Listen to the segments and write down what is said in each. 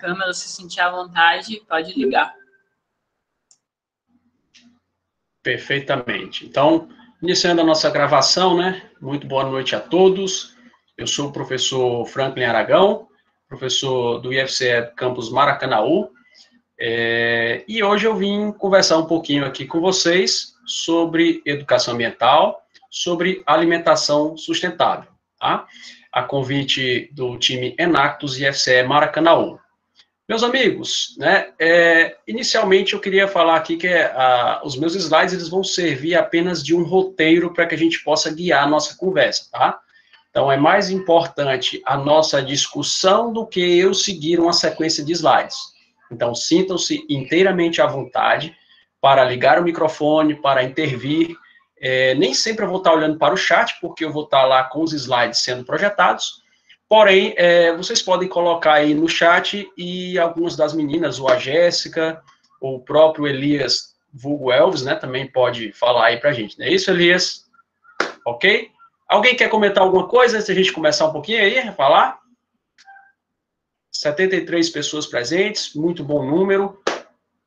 câmera, se sentir à vontade, pode ligar. Perfeitamente. Então, iniciando a nossa gravação, né? Muito boa noite a todos. Eu sou o professor Franklin Aragão, professor do IFCE Campus Maracanaú, e hoje eu vim conversar um pouquinho aqui com vocês sobre educação ambiental, sobre alimentação sustentável, tá? A convite do time Enactus IFCE Maracanaú. Meus amigos, né, inicialmente eu queria falar aqui que os meus slides eles vão servir apenas de um roteiro para que a gente possa guiar a nossa conversa, tá? Então, é mais importante a nossa discussão do que eu seguir uma sequência de slides. Então, sintam-se inteiramente à vontade para ligar o microfone, para intervir. Nem sempre eu vou estar olhando para o chat, porque eu vou estar lá com os slides sendo projetados. Porém, vocês podem colocar aí no chat e algumas das meninas, ou a Jéssica, ou o próprio Elias vulgo Elvis, né, também pode falar aí pra gente. Não é isso, Elias? Ok? Alguém quer comentar alguma coisa antes da gente começar um pouquinho aí a falar? 73 pessoas presentes, muito bom número.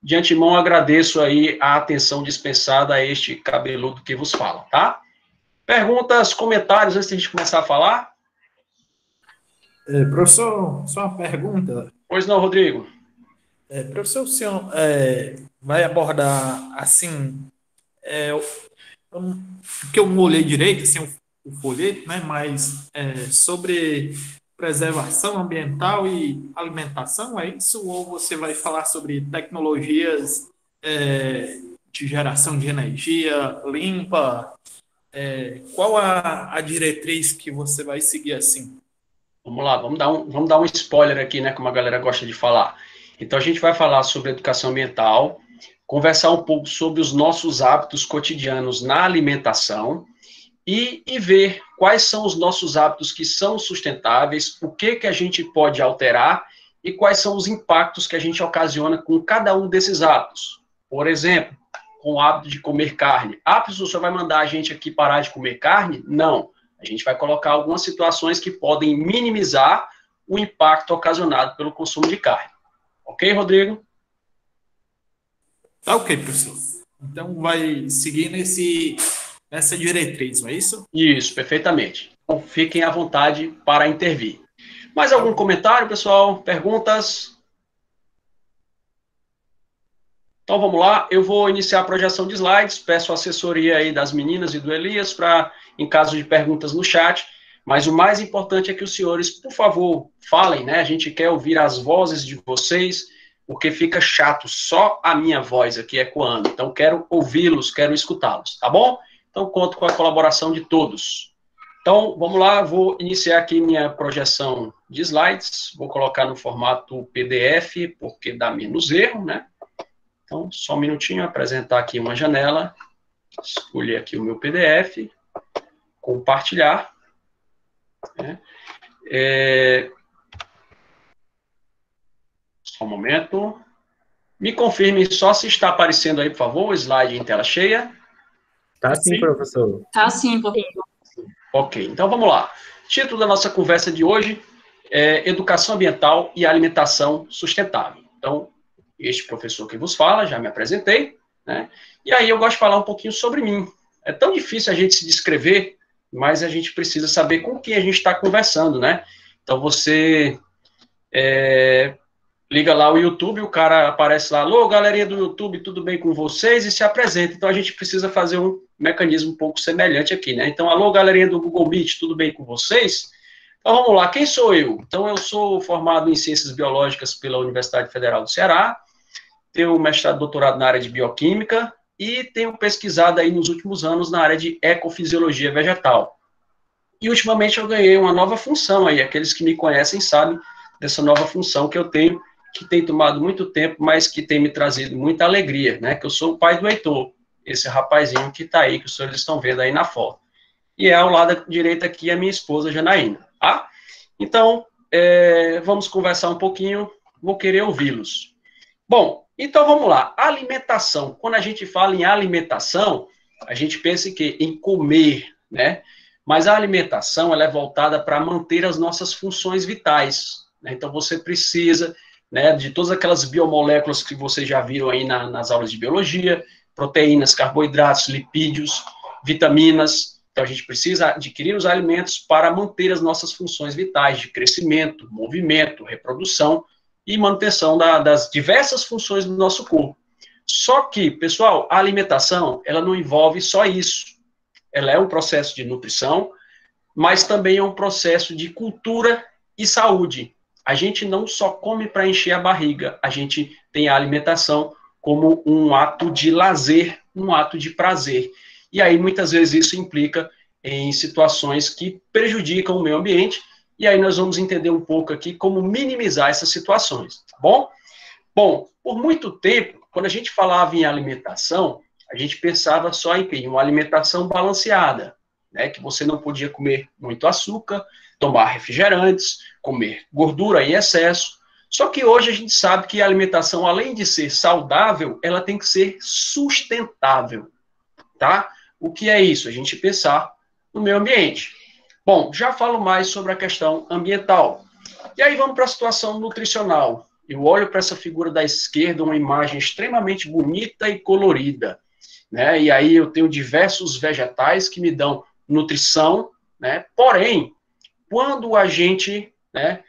De antemão, agradeço aí a atenção dispensada a este cabeludo que vos fala, tá? Perguntas, comentários antes da gente começar a falar? Professor, só uma pergunta. Pois não, Rodrigo. Professor, o senhor vai abordar, assim, porque eu não olhei direito, assim, o folheto, né, mas sobre preservação ambiental e alimentação, é isso? Ou você vai falar sobre tecnologias de geração de energia limpa? Qual a diretriz que você vai seguir assim? Vamos lá, vamos dar um spoiler aqui, né, como a galera gosta de falar. Então, a gente vai falar sobre educação ambiental, conversar um pouco sobre os nossos hábitos cotidianos na alimentação e ver quais são os nossos hábitos que são sustentáveis, o que a gente pode alterar e quais são os impactos que a gente ocasiona com cada um desses hábitos. Por exemplo, com o hábito de comer carne. Professor, você vai mandar a gente aqui parar de comer carne? Não. A gente vai colocar algumas situações que podem minimizar o impacto ocasionado pelo consumo de carne. Ok, Rodrigo? Tá ok, professor. Então, vai seguir nessa diretriz, não é isso? Isso, perfeitamente. Então, fiquem à vontade para intervir. Mais algum comentário, pessoal? Perguntas? Então, vamos lá. Eu vou iniciar a projeção de slides. Peço a assessoria aí das meninas e do Elias para, em caso de perguntas no chat. Mas o mais importante é que os senhores, por favor, falem, né? A gente quer ouvir as vozes de vocês, porque fica chato só a minha voz aqui ecoando. Então, quero ouvi-los, quero escutá-los, tá bom? Então, conto com a colaboração de todos. Então, vamos lá, vou iniciar aqui minha projeção de slides. Vou colocar no formato PDF, porque dá menos erro, né? Então, só um minutinho, apresentar aqui uma janela. Escolher aqui o meu PDF. Compartilhar. Né? Só um momento. Me confirme só se está aparecendo aí, por favor, o slide em tela cheia. Tá sim, professor. Tá sim, professor. Ok, então vamos lá. Título da nossa conversa de hoje é Educação Ambiental e Alimentação Sustentável. Então, este professor que vos fala, já me apresentei, né? E aí eu gosto de falar um pouquinho sobre mim. É tão difícil a gente se descrever, mas a gente precisa saber com quem a gente está conversando, né? Então, você liga lá o YouTube, o cara aparece lá, alô, galerinha do YouTube, tudo bem com vocês? E se apresenta. Então, a gente precisa fazer um mecanismo um pouco semelhante aqui, né? Então, alô, galerinha do Google Meet, tudo bem com vocês? Então, vamos lá, quem sou eu? Então, eu sou formado em Ciências Biológicas pela Universidade Federal do Ceará, tenho mestrado e doutorado na área de Bioquímica e tenho pesquisado aí nos últimos anos na área de Ecofisiologia Vegetal. E, ultimamente, eu ganhei uma nova função aí, aqueles que me conhecem sabem dessa nova função que eu tenho, que tem tomado muito tempo, mas que tem me trazido muita alegria, né? Que eu sou o pai do Heitor, esse rapazinho que está aí, que os senhores estão vendo aí na foto. E ao lado direito aqui a minha esposa, Janaína, tá? Então, vamos conversar um pouquinho, vou querer ouvi-los. Bom, então vamos lá. Alimentação. Quando a gente fala em alimentação, a gente pensa em comer, né? Mas a alimentação, ela é voltada para manter as nossas funções vitais, né? Então, você precisa né, de todas aquelas biomoléculas que vocês já viram aí nas aulas de biologia, proteínas, carboidratos, lipídios, vitaminas. Então, a gente precisa adquirir os alimentos para manter as nossas funções vitais de crescimento, movimento, reprodução e manutenção das diversas funções do nosso corpo. Só que, pessoal, a alimentação, ela não envolve só isso. Ela é um processo de nutrição, mas também é um processo de cultura e saúde. A gente não só come para encher a barriga, a gente tem a alimentação como um ato de lazer, um ato de prazer. E aí, muitas vezes, isso implica em situações que prejudicam o meio ambiente, e aí nós vamos entender um pouco aqui como minimizar essas situações, tá bom? Bom, por muito tempo, quando a gente falava em alimentação, a gente pensava só em uma alimentação balanceada, né, que você não podia comer muito açúcar, tomar refrigerantes, comer gordura em excesso. Só que hoje a gente sabe que a alimentação, além de ser saudável, ela tem que ser sustentável, tá? O que é isso? A gente pensar no meio ambiente. Bom, já falo mais sobre a questão ambiental. E aí vamos para a situação nutricional. Eu olho para essa figura da esquerda, uma imagem extremamente bonita e colorida, né? E aí eu tenho diversos vegetais que me dão nutrição, né? Porém, quando a gente, né,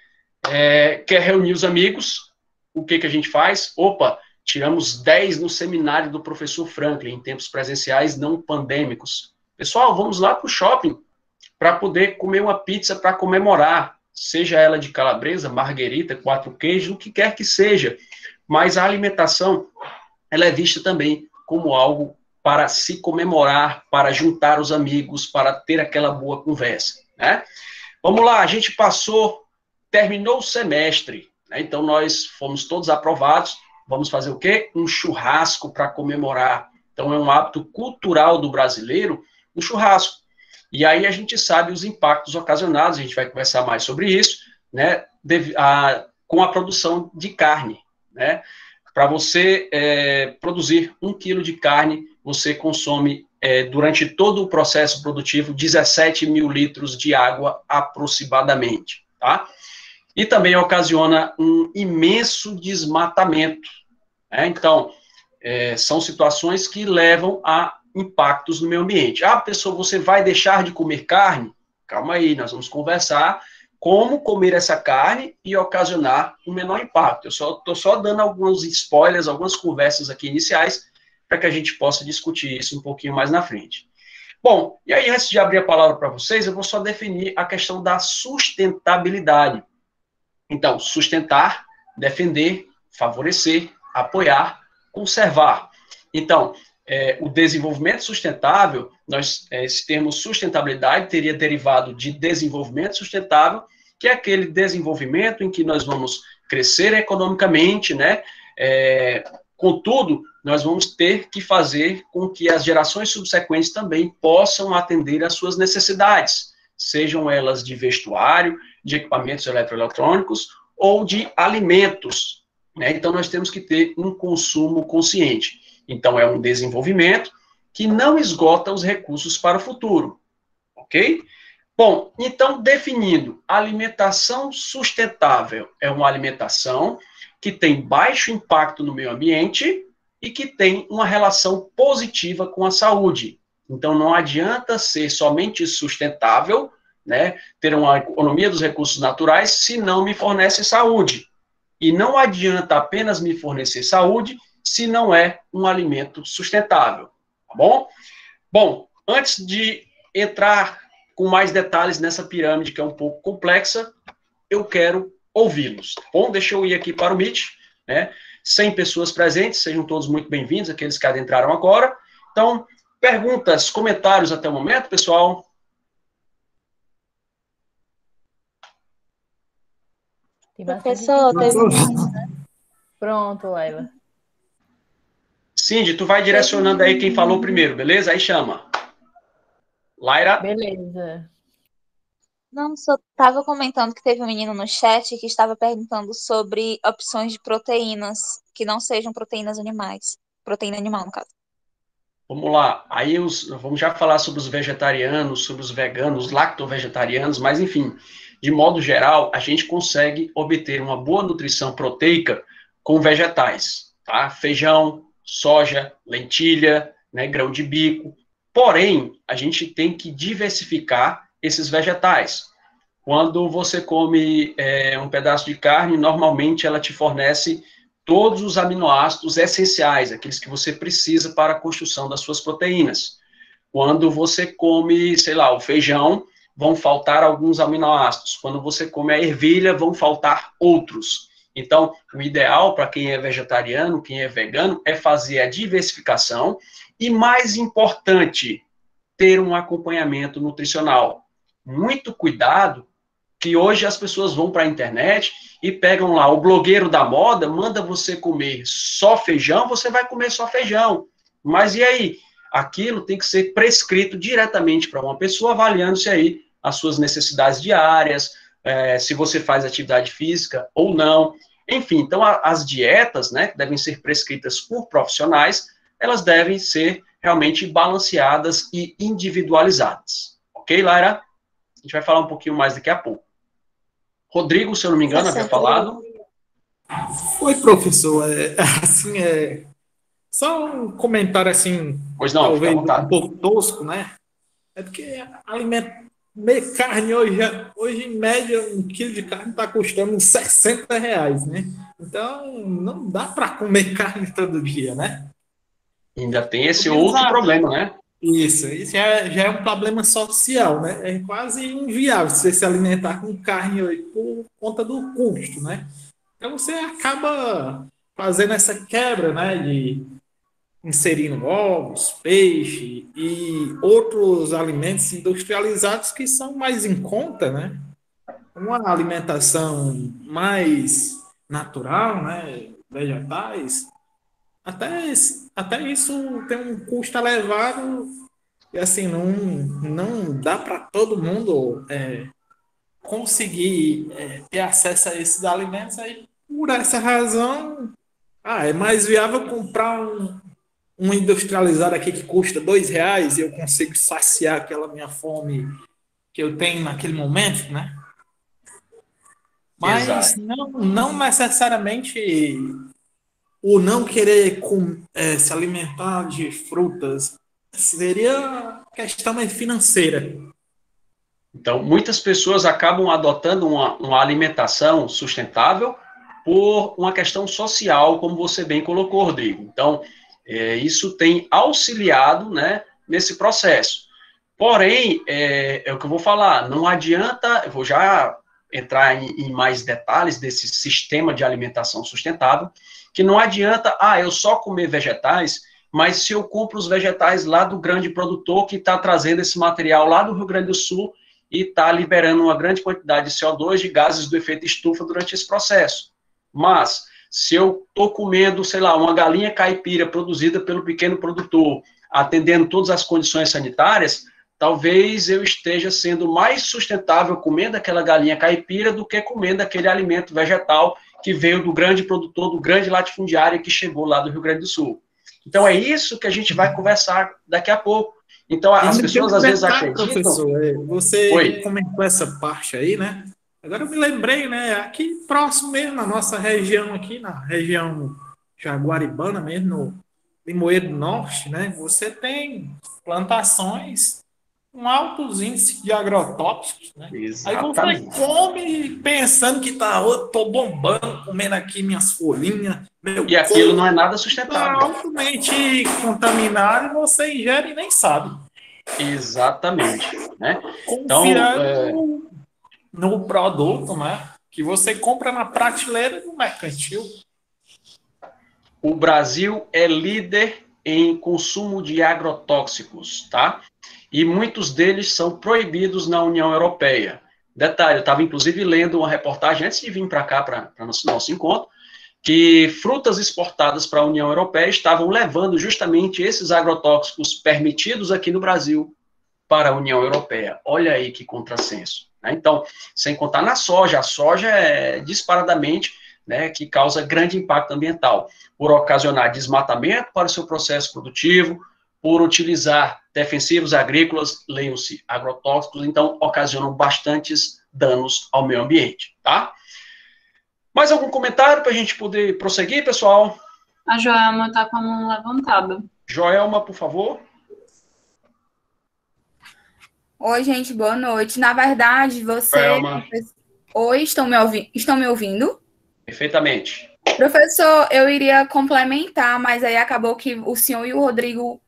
quer reunir os amigos, o que a gente faz? Opa, tiramos 10 no seminário do professor Franklin, em tempos presenciais não pandêmicos. Pessoal, vamos lá para o shopping para poder comer uma pizza para comemorar, seja ela de calabresa, marguerita, 4 queijos, o que quer que seja. Mas a alimentação, ela é vista também como algo para se comemorar, para juntar os amigos, para ter aquela boa conversa, né? Vamos lá, a gente terminou o semestre, né? Então nós fomos todos aprovados, vamos fazer o quê? Um churrasco para comemorar. Então é um hábito cultural do brasileiro, um churrasco. E aí a gente sabe os impactos ocasionados, a gente vai conversar mais sobre isso, né, com a produção de carne, né? Para você produzir 1 quilo de carne, você consome, durante todo o processo produtivo, 17 mil litros de água aproximadamente, tá? E também ocasiona um imenso desmatamento, né? Então, são situações que levam a impactos no meio ambiente. Ah, pessoa, você vai deixar de comer carne? Calma aí, nós vamos conversar como comer essa carne e ocasionar um menor impacto. Eu estou só dando alguns spoilers, algumas conversas aqui iniciais, para que a gente possa discutir isso um pouquinho mais na frente. Bom, e aí antes de abrir a palavra para vocês, eu vou só definir a questão da sustentabilidade. Então, sustentar, defender, favorecer, apoiar, conservar. Então, o desenvolvimento sustentável, esse termo sustentabilidade teria derivado de desenvolvimento sustentável, que é aquele desenvolvimento em que nós vamos crescer economicamente, né? Contudo, nós vamos ter que fazer com que as gerações subsequentes também possam atender às suas necessidades, sejam elas de vestuário, de equipamentos eletroeletrônicos ou de alimentos, né? Então, nós temos que ter um consumo consciente. Então, é um desenvolvimento que não esgota os recursos para o futuro, ok? Bom, então, definindo, alimentação sustentável é uma alimentação que tem baixo impacto no meio ambiente e que tem uma relação positiva com a saúde. Então, não adianta ser somente sustentável, né, ter uma economia dos recursos naturais, se não me fornece saúde. E não adianta apenas me fornecer saúde, se não é um alimento sustentável, tá bom? Bom, antes de entrar com mais detalhes nessa pirâmide que é um pouco complexa, eu quero ouvi-los, tá bom? Deixa eu ir aqui para o Meet, né? 100 pessoas presentes, sejam todos muito bem-vindos, aqueles que adentraram agora. Então, perguntas, comentários até o momento, pessoal? Tem bastante Professor, Pronto, Laila. Cindy, tu vai direcionando aí quem falou primeiro, beleza? Aí chama. Laira? Beleza. não, só estava comentando que teve um menino no chat que estava perguntando sobre opções de proteínas que não sejam proteínas animais. Proteína animal, no caso. Vamos lá. Aí vamos já falar sobre os vegetarianos, sobre os veganos, lacto-vegetarianos, mas enfim. de modo geral, a gente consegue obter uma boa nutrição proteica com vegetais, tá? Feijão, soja, lentilha, né, grão de bico. Porém, a gente tem que diversificar esses vegetais. Quando você come um pedaço de carne, normalmente ela te fornece todos os aminoácidos essenciais, aqueles que você precisa para a construção das suas proteínas. Quando você come, sei lá, o feijão, vão faltar alguns aminoácidos. Quando você come a ervilha, vão faltar outros. Então, o ideal para quem é vegetariano, quem é vegano, é fazer a diversificação e, mais importante, ter um acompanhamento nutricional. Muito cuidado, que hoje as pessoas vão para a internet e pegam lá o blogueiro da moda, manda você comer só feijão, você vai comer só feijão. Mas e aí? Aquilo tem que ser prescrito diretamente para uma pessoa, avaliando-se aí as suas necessidades diárias, se você faz atividade física ou não. Enfim, então as dietas, né, que devem ser prescritas por profissionais, elas devem ser realmente balanceadas e individualizadas. Ok, Lara? A gente vai falar um pouquinho mais daqui a pouco. Rodrigo, se eu não me engano, havia falado. Oi, professor. Só um comentário assim, Pois não, talvez fica à vontade. um pouco tosco, né? É porque carne hoje, em média, 1 quilo de carne está custando uns R$ 60, né? Então, não dá para comer carne todo dia, né? Ainda tem esse outro problema, né? Isso já é um problema social, né? É quase inviável você se alimentar com carne hoje por conta do custo, né? Então você acaba fazendo essa quebra, né? De inserindo ovos, peixe e outros alimentos industrializados que são mais em conta, né? Uma alimentação mais natural, né? Vegetais. Até isso tem um custo elevado e assim não dá para todo mundo conseguir ter acesso a esses alimentos. Aí, por essa razão, é mais viável comprar um industrializado aqui que custa R$ 2 e eu consigo saciar aquela minha fome que eu tenho naquele momento, né? Mas não necessariamente o não querer se alimentar de frutas seria questão financeira. Então, muitas pessoas acabam adotando uma alimentação sustentável por uma questão social, como você bem colocou, Rodrigo. Então, isso tem auxiliado, né, nesse processo. Porém, é o que eu vou falar, não adianta, eu vou já entrar em mais detalhes desse sistema de alimentação sustentável, que não adianta, eu só comer vegetais, mas se eu compro os vegetais lá do grande produtor que está trazendo esse material lá do Rio Grande do Sul e está liberando uma grande quantidade de CO2, de gases do efeito estufa durante esse processo. Mas, se eu estou comendo, sei lá, uma galinha caipira produzida pelo pequeno produtor, atendendo todas as condições sanitárias, talvez eu esteja sendo mais sustentável comendo aquela galinha caipira do que comendo aquele alimento vegetal que veio do grande produtor, do grande latifundiário que chegou lá do Rio Grande do Sul. Então, é isso que a gente vai conversar daqui a pouco. Então, as pessoas às vezes acreditam... Professor, você comentou essa parte aí, né? Agora eu me lembrei, né? Aqui próximo mesmo, na nossa região aqui, na região jaguaribana mesmo, no Limoeiro do Norte, né? Você tem plantações com altos índices de agrotóxicos, né? Exatamente. Aí você come pensando que tô bombando, comendo aqui minhas folhinas, e aquilo não é nada sustentável. Tá altamente contaminado e você ingere e nem sabe. Exatamente, né? Confiando no produto, né? Que você compra na prateleira do mercantil. O Brasil é líder em consumo de agrotóxicos, tá? E muitos deles são proibidos na União Europeia. Detalhe, eu estava inclusive lendo uma reportagem antes de vir para cá, para nosso encontro, que frutas exportadas para a União Europeia estavam levando justamente esses agrotóxicos permitidos aqui no Brasil para a União Europeia. Olha aí que contrassenso. Né? Então, sem contar na soja, a soja é disparadamente, né, que causa grande impacto ambiental, por ocasionar desmatamento para o seu processo produtivo, por utilizar defensivos agrícolas, leiam-se agrotóxicos, então ocasionam bastantes danos ao meio ambiente, tá? Mais algum comentário para a gente poder prosseguir, pessoal? A Joelma está com a mão levantada. Joelma, por favor. Oi, gente, boa noite. Na verdade, você... Joelma. Oi, estão me ouvindo? Perfeitamente. Professor, eu iria complementar, mas aí acabou que o senhor e o Rodrigo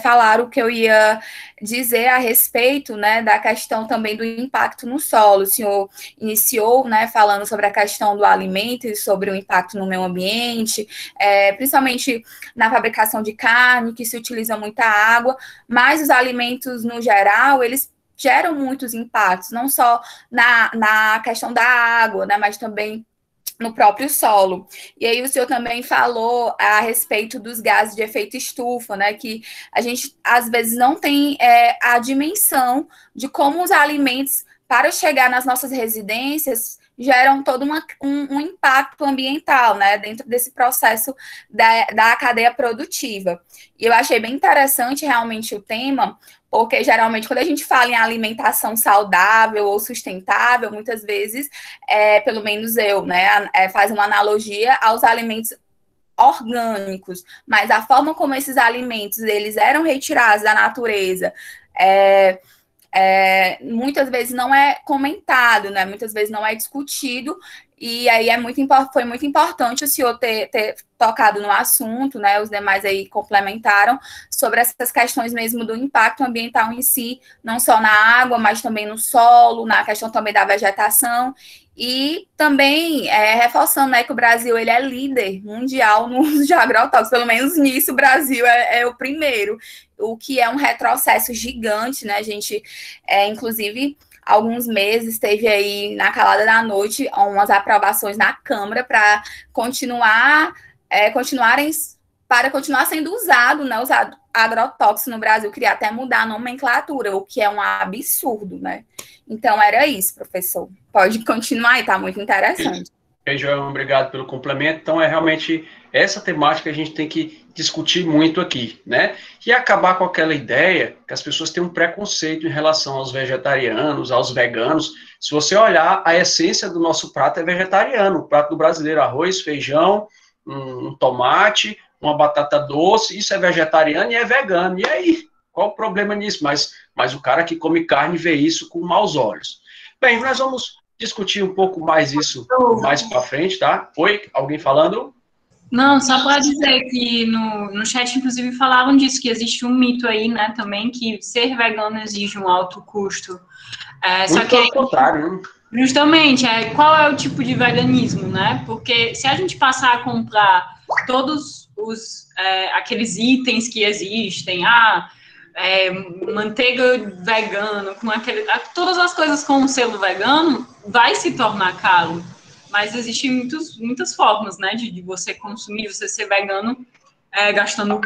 falaram o que eu ia dizer a respeito, né, da questão também do impacto no solo. O senhor iniciou, né, falando sobre a questão do alimento e sobre o impacto no meio ambiente, principalmente na fabricação de carne, que se utiliza muita água, mas os alimentos, no geral, eles geram muitos impactos, não só na questão da água, né, mas também no próprio solo. E aí o senhor também falou a respeito dos gases de efeito estufa, né, que a gente às vezes não tem a dimensão de como os alimentos, para chegar nas nossas residências, geram todo um impacto ambiental, né, dentro desse processo da cadeia produtiva. E eu achei bem interessante realmente o tema, porque geralmente quando a gente fala em alimentação saudável ou sustentável, muitas vezes, pelo menos eu, né, faz uma analogia aos alimentos orgânicos, mas a forma como esses alimentos eles eram retirados da natureza, muitas vezes não é comentado, né? Muitas vezes não é discutido, e aí foi muito importante o senhor ter tocado no assunto, né? Os demais aí complementaram sobre essas questões mesmo do impacto ambiental em si, não só na água, mas também no solo, na questão também da vegetação, e também reforçando, né, que o Brasil ele é líder mundial no uso de agrotóxicos, pelo menos nisso o Brasil é o primeiro, o que é um retrocesso gigante, né, gente, inclusive, alguns meses teve aí, na calada da noite, umas aprovações na Câmara para continuar sendo usado, né, usado agrotóxico no Brasil, queria até mudar a nomenclatura, o que é um absurdo, né? Então, era isso, professor. Pode continuar aí, tá muito interessante. João, obrigado pelo complemento. Então, é realmente essa temática que a gente tem que discutir muito aqui, né? E acabar com aquela ideia que as pessoas têm um preconceito em relação aos vegetarianos, aos veganos. Se você olhar, a essência do nosso prato é vegetariano. O prato do brasileiro, arroz, feijão, um tomate, uma batata doce, isso é vegetariano e é vegano. E aí? Qual o problema nisso? Mas o cara que come carne vê isso com maus olhos. Bem, nós vamos discutir um pouco mais isso mais para frente, tá? Oi, alguém falando? Não, só para dizer que no chat, inclusive, falaram disso, que existe um mito aí, né, também, que ser vegano exige um alto custo. Só que pelo contrário, né? Justamente, qual é o tipo de veganismo, né? Porque se a gente passar a comprar todos aqueles itens que existem, manteiga vegana, todas as coisas com o selo vegano, vai se tornar caro. Mas existem muitas formas, né, de você consumir, você ser vegano, gastando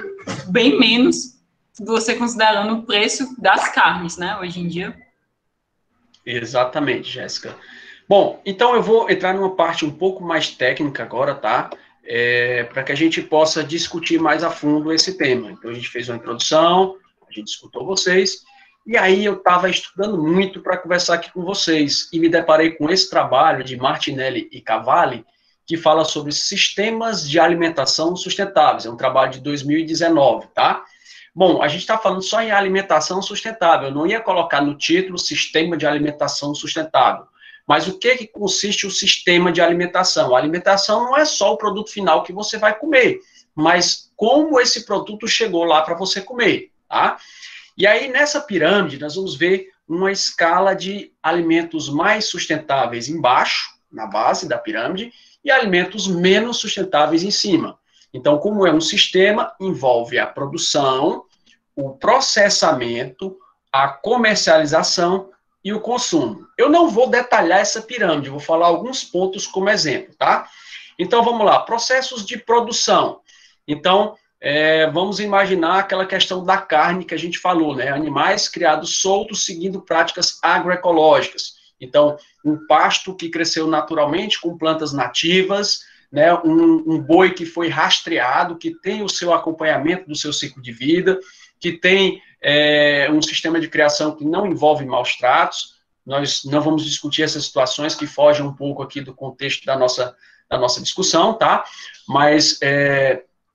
bem menos, você considerando o preço das carnes, né, hoje em dia. Exatamente, Jéssica. Bom, então eu vou entrar numa parte um pouco mais técnica agora, tá? Para que a gente possa discutir mais a fundo esse tema. Então, a gente fez uma introdução, a gente escutou vocês, e aí eu estava estudando muito para conversar aqui com vocês, e me deparei com esse trabalho de Martinelli e Cavalli, que fala sobre sistemas de alimentação sustentáveis. É um trabalho de 2019, tá? Bom, a gente está falando só em alimentação sustentável, eu não ia colocar no título sistema de alimentação sustentável. Mas o que consiste o sistema de alimentação? A alimentação não é só o produto final que você vai comer, mas como esse produto chegou lá para você comer, tá? E aí, nessa pirâmide, nós vamos ver uma escala de alimentos mais sustentáveis embaixo, na base da pirâmide, e alimentos menos sustentáveis em cima. Então, como é um sistema, envolve a produção, o processamento, a comercialização e o consumo. Eu não vou detalhar essa pirâmide, vou falar alguns pontos como exemplo, tá? Então, vamos lá, processos de produção. Então, vamos imaginar aquela questão da carne que a gente falou, né? Animais criados soltos seguindo práticas agroecológicas. Então, um pasto que cresceu naturalmente com plantas nativas, né? Um boi que foi rastreado, que tem o seu acompanhamento do seu ciclo de vida. que tem um sistema de criação que não envolve maus tratos. Nós não vamos discutir essas situações que fogem um pouco aqui do contexto da nossa discussão, tá? Mas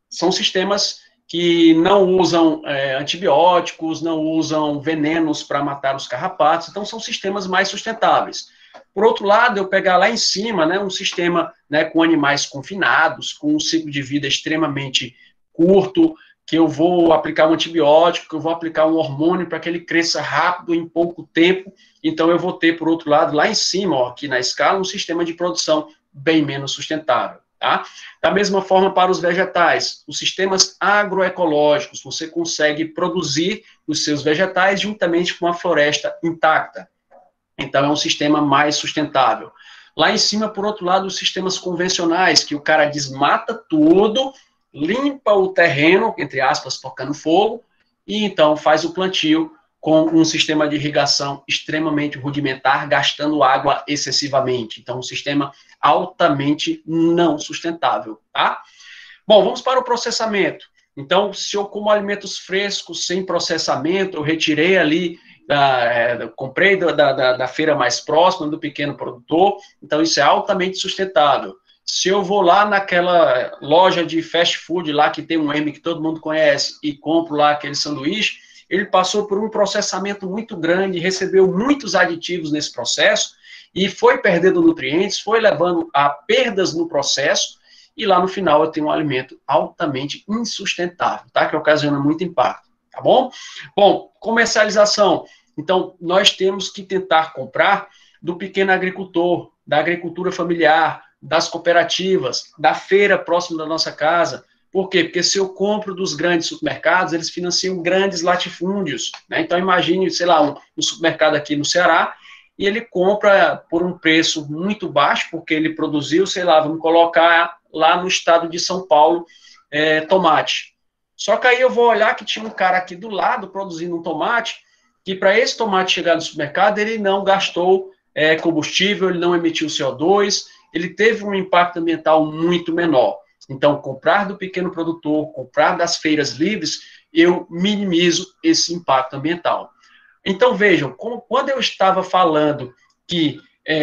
são sistemas que não usam antibióticos, não usam venenos para matar os carrapatos, então são sistemas mais sustentáveis. Por outro lado, eu pegar lá em cima, né, um sistema, né, com animais confinados, com um ciclo de vida extremamente curto, que eu vou aplicar um antibiótico, que eu vou aplicar um hormônio para que ele cresça rápido em pouco tempo, então eu vou ter, por outro lado, lá em cima, ó, aqui na escala, um sistema de produção bem menos sustentável. Tá? Da mesma forma para os vegetais, os sistemas agroecológicos, você consegue produzir os seus vegetais juntamente com a floresta intacta. Então, é um sistema mais sustentável. Lá em cima, por outro lado, os sistemas convencionais, que o cara desmata tudo, limpa o terreno, entre aspas, tocando fogo, e então faz o plantio com um sistema de irrigação extremamente rudimentar, gastando água excessivamente. Então, um sistema altamente não sustentável, tá? Bom, vamos para o processamento. Então, se eu como alimentos frescos, sem processamento, eu retirei ali, comprei da feira mais próxima, do pequeno produtor, então isso é altamente sustentável. Se eu vou lá naquela loja de fast food lá, que tem um M que todo mundo conhece, e compro lá aquele sanduíche, ele passou por um processamento muito grande, recebeu muitos aditivos nesse processo, e foi perdendo nutrientes, foi levando a perdas no processo, e lá no final eu tenho um alimento altamente insustentável, tá? Que ocasiona muito impacto, tá bom? Bom, comercialização. Então, nós temos que tentar comprar do pequeno agricultor, da agricultura familiar, das cooperativas, da feira próxima da nossa casa. Por quê? Porque se eu compro dos grandes supermercados, eles financiam grandes latifúndios, né? Então, imagine, sei lá, um supermercado aqui no Ceará, e ele compra por um preço muito baixo, porque ele produziu, sei lá, vamos colocar lá no estado de São Paulo, tomate. Só que aí eu vou olhar que tinha um cara aqui do lado produzindo um tomate, que para esse tomate chegar no supermercado, ele não gastou combustível, ele não emitiu CO2, ele teve um impacto ambiental muito menor. Então, comprar do pequeno produtor, comprar das feiras livres, eu minimizo esse impacto ambiental. Então, vejam, quando eu estava falando que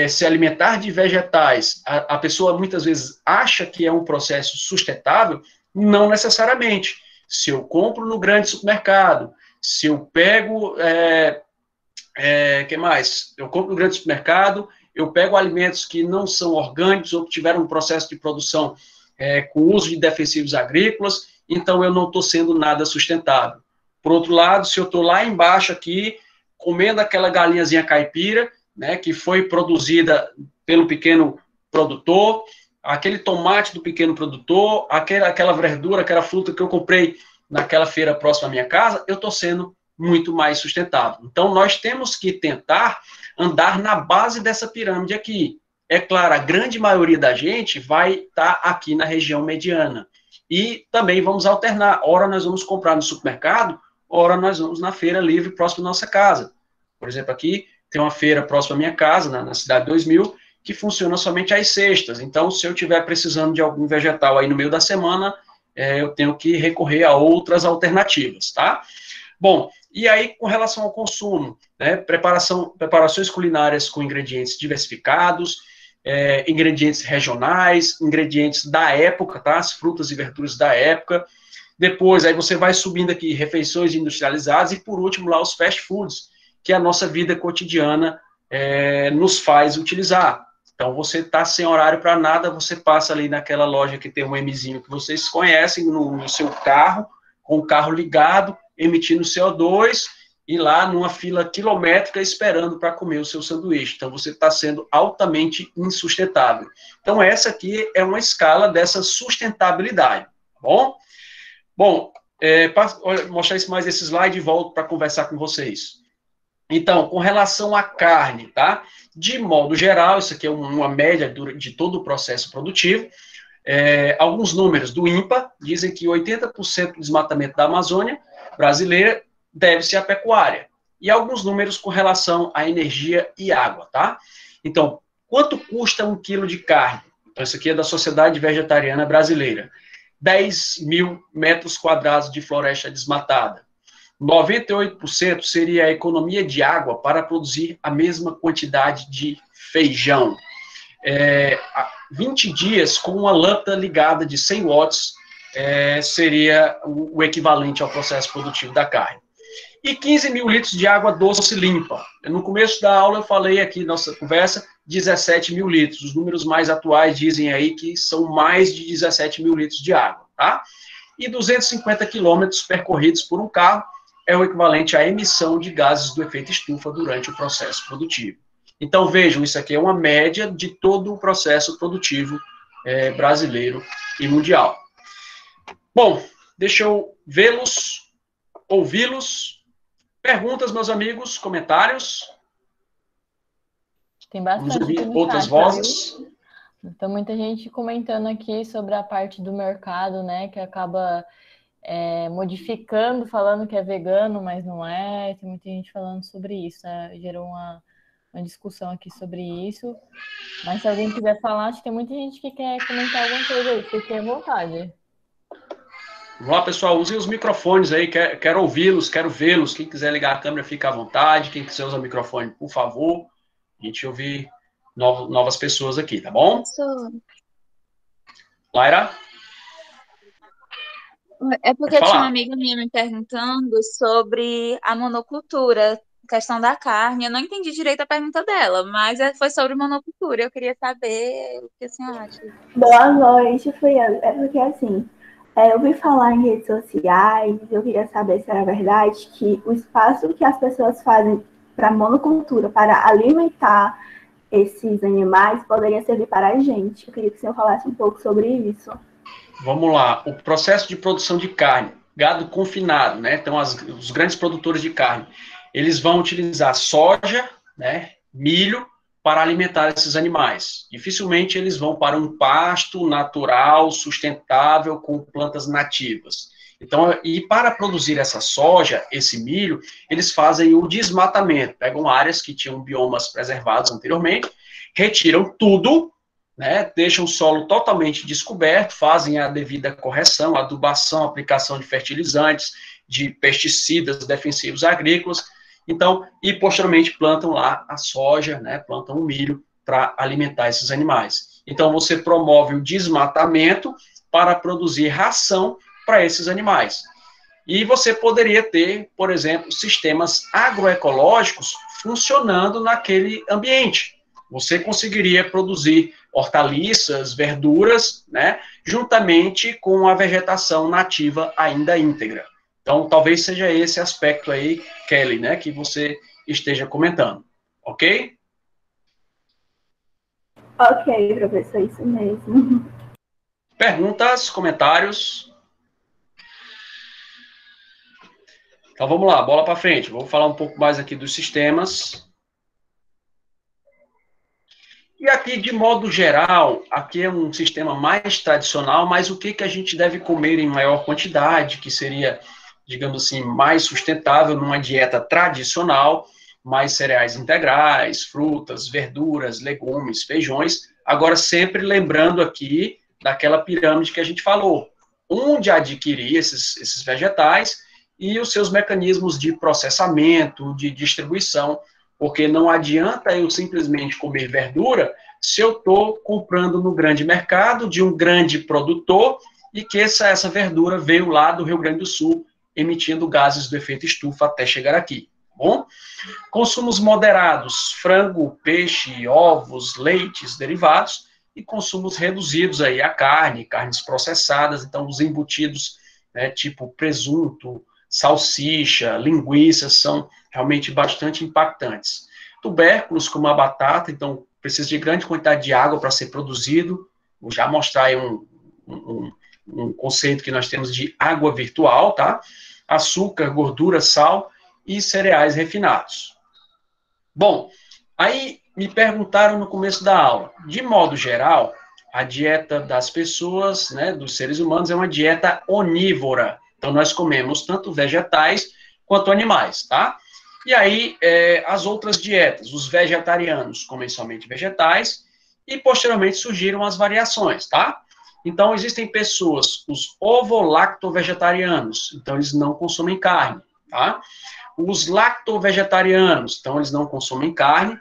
se alimentar de vegetais, a pessoa muitas vezes acha que é um processo sustentável, não necessariamente. Se eu compro no grande supermercado, se eu pego, que mais? Eu compro no grande supermercado, eu pego alimentos que não são orgânicos ou que tiveram um processo de produção com uso de defensivos agrícolas, então eu não estou sendo nada sustentável. Por outro lado, se eu estou lá embaixo aqui, comendo aquela galinhazinha caipira, né, que foi produzida pelo pequeno produtor, aquele tomate do pequeno produtor, aquela verdura, aquela fruta que eu comprei naquela feira próxima à minha casa, eu estou sendo muito mais sustentável. Então, nós temos que tentar andar na base dessa pirâmide aqui. É claro, a grande maioria da gente vai estar aqui na região mediana. E também vamos alternar. Ora nós vamos comprar no supermercado, ora nós vamos na feira livre próxima à nossa casa. Por exemplo, aqui tem uma feira próxima à minha casa, na Cidade 2000, que funciona somente às sextas. Então, se eu estiver precisando de algum vegetal aí no meio da semana, eu tenho que recorrer a outras alternativas, tá? Bom, e aí, com relação ao consumo, né, preparações culinárias com ingredientes diversificados, ingredientes regionais, ingredientes da época, tá? As frutas e verduras da época. Depois, aí você vai subindo aqui, refeições industrializadas, e por último, lá os fast foods, que a nossa vida cotidiana nos faz utilizar. Então, você está sem horário para nada, você passa ali naquela loja que tem um Mzinho que vocês conhecem, no seu carro, com o carro ligado, emitindo CO2, e lá numa fila quilométrica esperando para comer o seu sanduíche. Então, você está sendo altamente insustentável. Então, essa aqui é uma escala dessa sustentabilidade, tá bom? Bom, para mostrar mais esse slide e volto para conversar com vocês. Então, com relação à carne, tá? De modo geral, isso aqui é uma média de todo o processo produtivo. Alguns números do INPA dizem que 80% do desmatamento da Amazônia brasileira deve-se à pecuária. E alguns números com relação à energia e água, tá? Então, quanto custa 1 quilo de carne? Então, isso aqui é da Sociedade Vegetariana Brasileira. 10 mil metros quadrados de floresta desmatada. 98% seria a economia de água para produzir a mesma quantidade de feijão. 20 dias com uma lâmpada ligada de 100 watts seria o equivalente ao processo produtivo da carne. E 15 mil litros de água doce limpa. No começo da aula eu falei aqui, nossa conversa, 17 mil litros. Os números mais atuais dizem aí que são mais de 17 mil litros de água, tá? E 250 quilômetros percorridos por um carro é o equivalente à emissão de gases do efeito estufa durante o processo produtivo. Então, vejam, isso aqui é uma média de todo o processo produtivo brasileiro e mundial. Bom, deixa eu vê-los, ouvi-los. Perguntas, meus amigos, comentários? Tem bastante. Vamos ouvir outras vozes. Então, muita gente comentando aqui sobre a parte do mercado, né, que acaba modificando, falando que é vegano, mas não é. Tem muita gente falando sobre isso, né? Gerou uma discussão aqui sobre isso. Mas se alguém quiser falar, acho que tem muita gente que quer comentar alguma coisa aí, fique à vontade. Vamos lá, pessoal, usem os microfones aí, quero ouvi-los, quero vê-los. Quem quiser ligar a câmera, fica à vontade. Quem quiser usar o microfone, por favor. A gente ouvir novas pessoas aqui, tá bom? Laira? É porque tinha uma amiga minha me perguntando sobre a monocultura, questão da carne. Eu não entendi direito a pergunta dela, mas foi sobre monocultura. Eu queria saber o que a senhora acha. Boa noite, Fran. É porque assim, eu ouvi falar em redes sociais, eu queria saber se era verdade que o espaço que as pessoas fazem para monocultura, para alimentar esses animais, poderia servir para a gente. Eu queria que o senhor falasse um pouco sobre isso. Vamos lá. O processo de produção de carne, gado confinado, né? Então, os grandes produtores de carne, eles vão utilizar soja, né, milho, para alimentar esses animais. Dificilmente eles vão para um pasto natural, sustentável, com plantas nativas. Então, e para produzir essa soja, esse milho, eles fazem o desmatamento. Pegam áreas que tinham biomas preservados anteriormente, retiram tudo, né, deixam o solo totalmente descoberto, fazem a devida correção, adubação, aplicação de fertilizantes, de pesticidas defensivos agrícolas, então, e posteriormente plantam lá a soja, né, plantam o milho para alimentar esses animais. Então, você promove o desmatamento para produzir ração para esses animais. E você poderia ter, por exemplo, sistemas agroecológicos funcionando naquele ambiente. Você conseguiria produzir hortaliças, verduras, né, juntamente com a vegetação nativa ainda íntegra. Então, talvez seja esse aspecto aí, Kelly, né, que você esteja comentando. Ok? Ok, professor, isso mesmo. Perguntas, comentários? Então, vamos lá, bola para frente. Vou falar um pouco mais aqui dos sistemas. E aqui, de modo geral, aqui é um sistema mais tradicional, mas o que a gente deve comer em maior quantidade, que seria, digamos assim, mais sustentável numa dieta tradicional, mais cereais integrais, frutas, verduras, legumes, feijões. Agora, sempre lembrando aqui daquela pirâmide que a gente falou, onde adquirir esses vegetais e os seus mecanismos de processamento, de distribuição, porque não adianta eu simplesmente comer verdura se eu estou comprando no grande mercado de um grande produtor e que essa verdura veio lá do Rio Grande do Sul, emitindo gases do efeito estufa até chegar aqui. Bom? Consumos moderados, frango, peixe, ovos, leites, derivados, e consumos reduzidos aí a carnes processadas, então os embutidos, né, tipo presunto, salsicha, linguiças, são realmente bastante impactantes. Tubérculos, como a batata, então precisa de grande quantidade de água para ser produzido. Vou já mostrar aí um conceito que nós temos de água virtual, tá? Açúcar, gordura, sal e cereais refinados. Bom, aí me perguntaram no começo da aula, de modo geral, a dieta das pessoas, né, dos seres humanos, é uma dieta onívora. Então, nós comemos tanto vegetais quanto animais, tá? E aí, as outras dietas, os vegetarianos comem somente vegetais, e posteriormente surgiram as variações, tá? Então, existem pessoas, os ovo-lacto-vegetarianos, então eles não consomem carne. tá? Os lacto-vegetarianos, então eles não consomem carne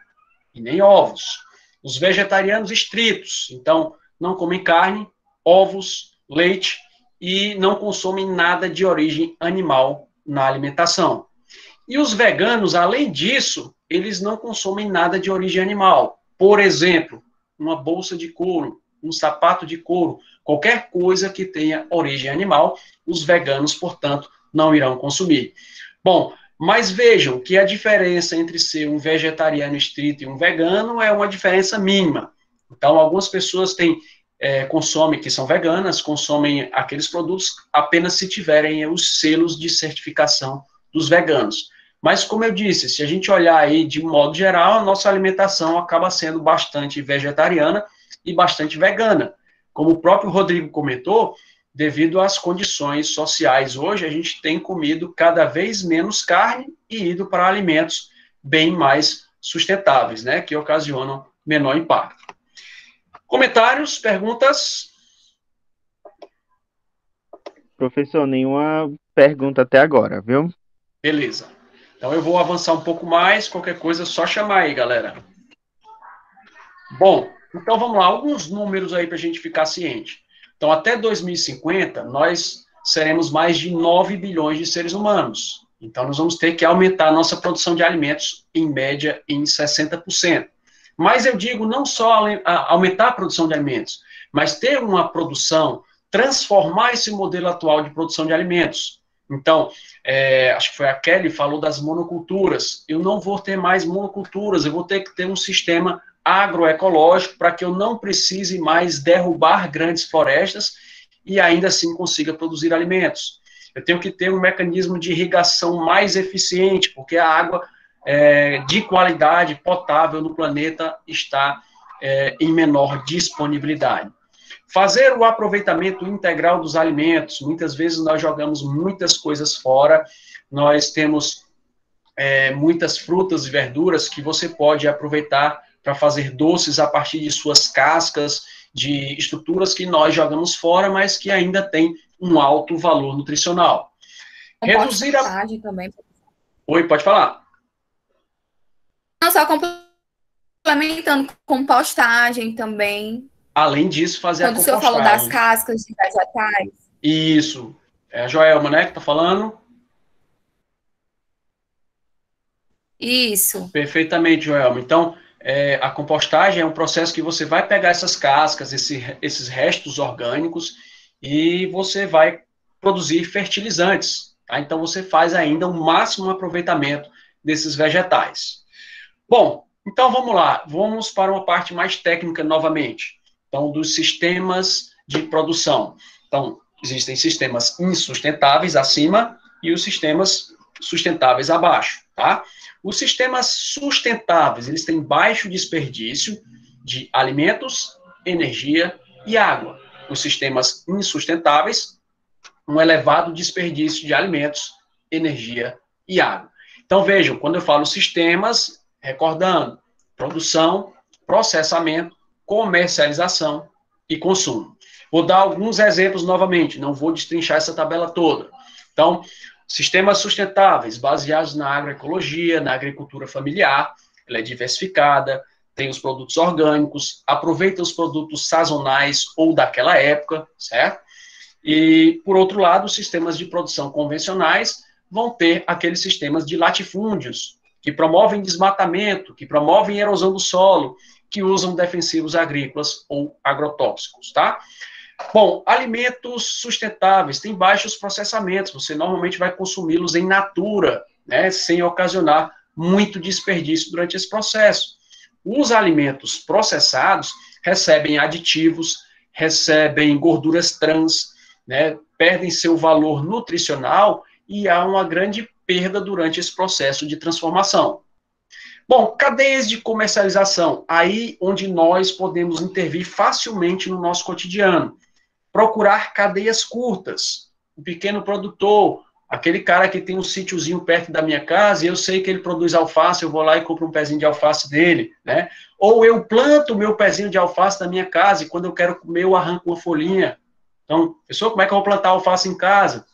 e nem ovos. Os vegetarianos estritos, então não comem carne, ovos, leite e não consomem nada de origem animal na alimentação. E os veganos, além disso, eles não consomem nada de origem animal. Por exemplo, uma bolsa de couro, um sapato de couro, qualquer coisa que tenha origem animal, os veganos, portanto, não irão consumir. Bom, mas vejam que a diferença entre ser um vegetariano estrito e um vegano é uma diferença mínima. Então, algumas pessoas consomem, que são veganas, consomem aqueles produtos apenas se tiverem os selos de certificação dos veganos. Mas, como eu disse, se a gente olhar aí de modo geral, a nossa alimentação acaba sendo bastante vegetariana e bastante vegana. Como o próprio Rodrigo comentou, devido às condições sociais hoje, a gente tem comido cada vez menos carne e ido para alimentos bem mais sustentáveis, né, que ocasionam menor impacto. Comentários, perguntas? Professor, nenhuma pergunta até agora, viu? Beleza. Então, eu vou avançar um pouco mais, qualquer coisa é só chamar aí, galera. Bom, então vamos lá, alguns números aí para a gente ficar ciente. Então, até 2050, nós seremos mais de 9 bilhões de seres humanos. Então, nós vamos ter que aumentar a nossa produção de alimentos, em média, em 60%. Mas eu digo não só aumentar a produção de alimentos, mas ter uma produção, transformar esse modelo atual de produção de alimentos. Então, acho que foi a Kelly que falou das monoculturas. Eu não vou ter mais monoculturas, eu vou ter que ter um sistema agroecológico para que eu não precise mais derrubar grandes florestas e ainda assim consiga produzir alimentos. Eu tenho que ter um mecanismo de irrigação mais eficiente, porque a água de qualidade potável no planeta está em menor disponibilidade. Fazer o aproveitamento integral dos alimentos. Muitas vezes nós jogamos muitas coisas fora, nós temos muitas frutas e verduras que você pode aproveitar para fazer doces a partir de suas cascas, de estruturas que nós jogamos fora, mas que ainda tem um alto valor nutricional. Reduzir a... também. Oi, pode falar. Não, só complementando, compostagem também. Além disso, fazer a compostagem. Quando o senhor falou das cascas de vegetais. Isso. É a Joelma, né, que está falando? Isso. Perfeitamente, Joelma. Então, a compostagem é um processo que você vai pegar essas cascas, esses restos orgânicos, e você vai produzir fertilizantes. Tá? Então, você faz ainda um máximo aproveitamento desses vegetais. Bom, então vamos lá. Vamos para uma parte mais técnica novamente. Então, dos sistemas de produção. Então, existem sistemas insustentáveis acima e os sistemas sustentáveis abaixo, tá? Os sistemas sustentáveis, eles têm baixo desperdício de alimentos, energia e água. Os sistemas insustentáveis, um elevado desperdício de alimentos, energia e água. Então, vejam, quando eu falo sistemas, recordando, produção, processamento, comercialização e consumo. Vou dar alguns exemplos novamente, não vou destrinchar essa tabela toda. Então, sistemas sustentáveis, baseados na agroecologia, na agricultura familiar, ela é diversificada, tem os produtos orgânicos, aproveita os produtos sazonais ou daquela época, certo? E, por outro lado, os sistemas de produção convencionais vão ter aqueles sistemas de latifúndios, que promovem desmatamento, que promovem erosão do solo, que usam defensivos agrícolas ou agrotóxicos, tá? Bom, alimentos sustentáveis têm baixos processamentos, você normalmente vai consumi-los em natura, né, sem ocasionar muito desperdício durante esse processo. Os alimentos processados recebem aditivos, recebem gorduras trans, né, perdem seu valor nutricional e há uma grande perda durante esse processo de transformação. Bom, cadeias de comercialização, aí onde nós podemos intervir facilmente no nosso cotidiano. Procurar cadeias curtas. O pequeno produtor, aquele cara que tem um sítiozinho perto da minha casa e eu sei que ele produz alface, eu vou lá e compro um pezinho de alface dele, né? Ou eu planto o meu pezinho de alface na minha casa e quando eu quero comer eu arranco uma folhinha. Então, pessoal, como é que eu vou plantar alface em casa?